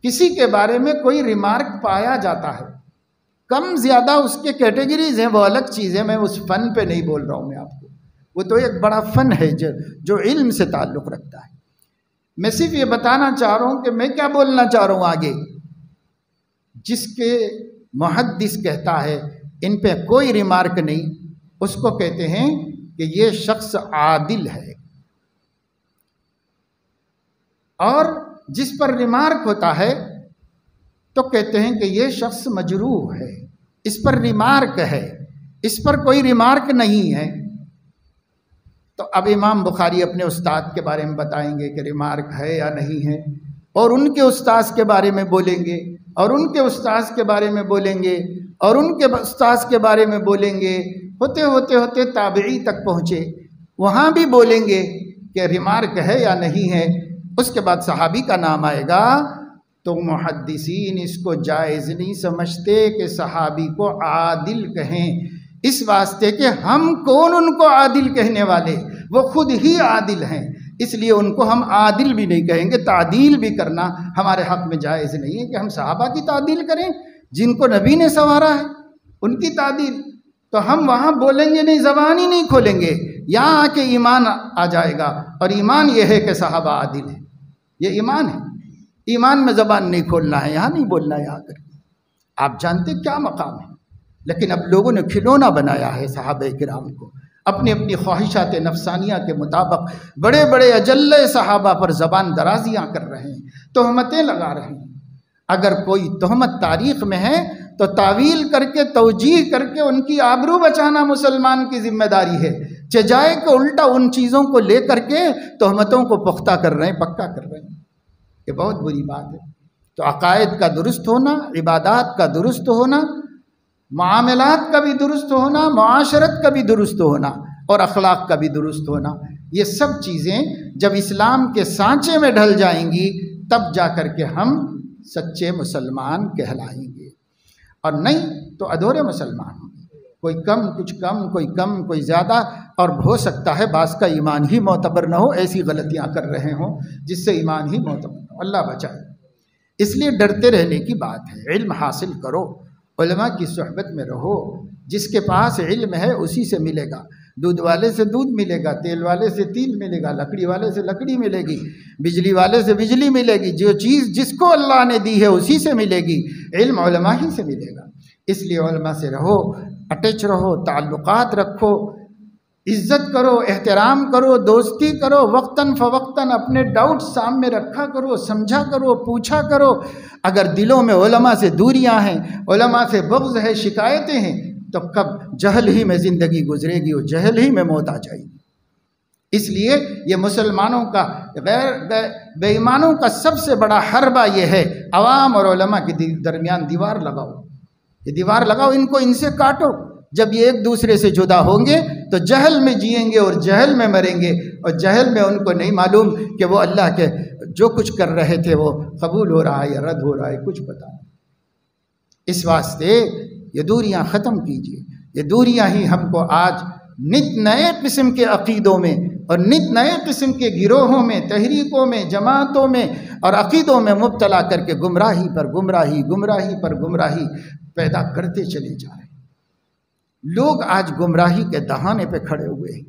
کسی کے بارے میں کوئی ریمارک پایا جاتا ہے، کم زیادہ اس کے کیٹیگریز ہیں، وہ الگ چیز ہے، میں اس فن پہ نہیں بول رہا ہوں میں آپ کو، وہ تو ایک بڑا فن ہے جو علم سے تعلق رکھتا ہے۔ میں صرف یہ بتانا چاہ رہا ہوں کہ میں کیا بولنا چاہ رہا ہوں آگے۔ جس کے محدث کہتا ہے ان پہ کوئی ریمارک نہیں، اس کو کہتے ہیں کہ یہ شخص عادل ہے، اور جس پر ریمارک ہوتا ہے تو کہتے ہیں کہ یہ شخص مجروح ہے، اس پر ریمارک ہے، اس پر کوئی ریمارک نہیں ہے۔ تو اب امام بخاری اپنے استاد کے بارے میں بتائیں گے کہ ریمارک ہے یا نہیں ہے، اور ان کے استاذ کے بارے میں بولیں گے، اور ان کے استاذ کے بارے میں بولیں گے، اور ان کے استاذ کے بارے میں بولیں گے، ہوتے ہوتے ہوتے تابعی تک پہنچے، وہاں بھی بولیں گے کہ ریمارک ہے یا نہیں ہے، اس کے بعد صحابی کا نام آئے گا، تو محدثین اس کو جائز نہیں سمجھتے کہ صحابی کو عادل کہیں، اس واسطے کہ ہم کون ان کو عادل کہنے والے، وہ خود ہی عادل ہیں، اس لیے ان کو ہم عادل بھی نہیں کہیں گے، تعدیل بھی کرنا ہمارے حق میں جائز نہیں ہے کہ ہم صحابہ کی تعدیل کریں، جن کو نبی نے سنوارا ہے ان کی تعدیل، تو ہم وہاں بولیں گے نہیں، زبان ہی نہیں کھولیں گے، یہاں آ کے ایمان آ جائے گا، اور ایمان یہ ہے کہ صحابہ عادل ہیں، یہ ایمان ہے، ایمان میں زبان نہیں کھولنا ہے، یہاں نہیں بولنا ہے، یہاں کر آپ جانتے کیا مقام ہے، لیکن اب لوگوں نے کھلونا بنایا ہے صحابہ کرام کو، اپنی اپنی خواہشات نفسانیہ کے مطابق بڑے بڑے اجلے صحابہ پر زبان درازیاں کر رہے ہیں، تہمتیں لگا رہے ہیں۔ اگر کوئی تہمت تاریخ میں ہے تو تعویل کر کے، توجیہ کر کے ان کی آبرو بچانا مسلمان کی ذمہ داری ہے، چجائے کہ الٹا ان چیزوں کو لے کر کے تہمتوں کو پختہ کر رہے ہیں، پکا کر رہے ہیں، یہ بہت بری بات ہے۔ تو عقائد کا درست ہونا، عبادات کا درست ہونا، معاملات کا بھی درست ہونا، معاشرت کا بھی درست ہونا، اور اخلاق کا بھی درست ہونا، یہ سب چیزیں جب اسلام کے سانچے میں ڈھل جائیں گی تب جا کر کے ہم سچے مسلمان کہلائیں گے، اور نہیں تو ادھورے مسلمان ہوں گے، کوئی کم کچھ کم، کوئی کم کوئی زیادہ، اور ہو سکتا ہے بعض کا ایمان ہی معتبر نہ ہو، ایسی غلطیاں کر رہے ہوں جس سے ایمان ہی معتبر نہ ہو، اللہ بچائے۔ اس لیے ڈرتے رہنے کی بات ہے، علم حاصل کرو، علماء کی صحبت میں رہو، جس کے پاس علم ہے اسی سے ملے گا، دودھ والے سے دودھ ملے گا، تیل والے سے تیل ملے گا، لکڑی والے سے لکڑی ملے گی، بجلی والے سے بجلی ملے گی، جو چیز جس کو اللہ نے دی ہے اسی سے ملے گی، علم علماء ہی سے ملے گا۔ اس لیے علماء سے رہو، اٹیچ رہو، تعلقات رکھو، عزت کرو، احترام کرو، دوستی کرو، وقتاً فوقتاً اپنے ڈاؤٹ سامنے رکھا کرو، سمجھا کرو، پوچھا کرو۔ اگر دلوں میں علماء سے دوریاں ہیں، علماء سے بغض ہے، شکایتیں ہیں، تو کب جہل ہی میں زندگی گزرے گی اور جہل ہی میں موت آ جائے گی۔ اس لیے یہ مسلمانوں کا بے ایمانوں کا سب سے بڑا حربہ یہ ہے، عوام اور علماء کے درمیان دیوار لگاؤ، یہ دیوار لگاؤ، ان کو ان سے کاٹو۔ جب یہ ایک دوسرے سے جدا ہوں گے تو جہل میں جئیں گے اور جہل میں مریں گے، اور جہل میں ان کو نہیں معلوم کہ وہ اللہ کے جو کچھ کر رہے تھے وہ قبول ہو رہا ہے یا رد ہو رہا ہے، کچھ پتہ نہیں۔ اس واسطے یہ دوریاں ختم کیجیے۔ یہ دوریاں ہی ہم کو آج نت نئے قسم کے عقیدوں میں اور نت نئے قسم کے گروہوں میں، تحریکوں میں، جماعتوں میں اور عقیدوں میں مبتلا کر کے گمراہی پر گمراہی، گمراہی پر گمراہی پیدا کرتے چلے جا رہے ہیں۔ لوگ آج گمراہی کے دہانے پہ کھڑے ہوئے ہیں،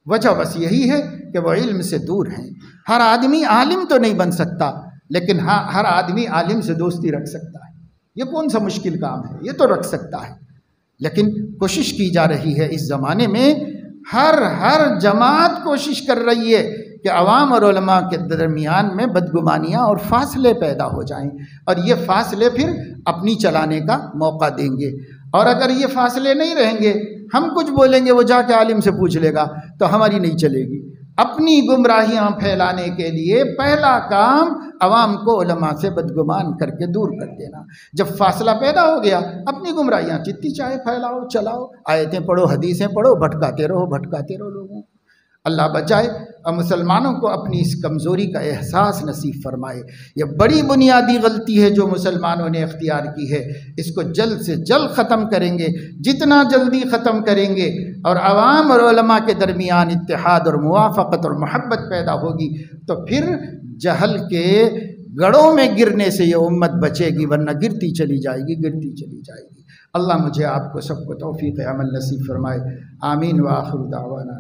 وجہ بس یہی ہے کہ وہ علم سے دور ہیں۔ ہر آدمی عالم تو نہیں بن سکتا، لیکن ہاں ہر آدمی عالم سے دوستی رکھ سکتا ہے۔ یہ کون سا مشکل کام ہے، یہ تو رکھ سکتا ہے۔ لیکن کوشش کی جا رہی ہے اس زمانے میں، ہر جماعت کوشش کر رہی ہے کہ عوام اور علماء کے درمیان میں بدگمانیاں اور فاصلے پیدا ہو جائیں، اور یہ فاصلے پھر اپنی چلانے کا موقع دیں گے۔ اور اگر یہ فاصلے نہیں رہیں گے، ہم کچھ بولیں گے وہ جا کے عالم سے پوچھ لے گا، تو ہماری نہیں چلے گی۔ اپنی گمراہیاں پھیلانے کے لیے پہلا کام عوام کو علماء سے بدگمان کر کے دور کر دینا۔ جب فاصلہ پیدا ہو گیا، اپنی گمراہیاں جتنی چاہے پھیلاؤ، چلاؤ، آیتیں پڑھو، حدیثیں پڑھو، بھٹکاتے رہو لوگوں کو۔ اللہ بچائے اور مسلمانوں کو اپنی اس کمزوری کا احساس نصیب فرمائے۔ یہ بڑی بنیادی غلطی ہے جو مسلمانوں نے اختیار کی ہے، اس کو جلد سے جلد ختم کریں گے۔ جتنا جلدی ختم کریں گے اور عوام اور علماء کے درمیان اتحاد اور موافقت اور محبت پیدا ہوگی، تو پھر جہل کے گڑھوں میں گرنے سے یہ امت بچے گی، ورنہ گرتی چلی جائے گی، گرتی چلی جائے گی۔ اللہ مجھے آپ کو سب کو توفیق عمل نصیب فرمائے۔ آمین وآخر دعوانا۔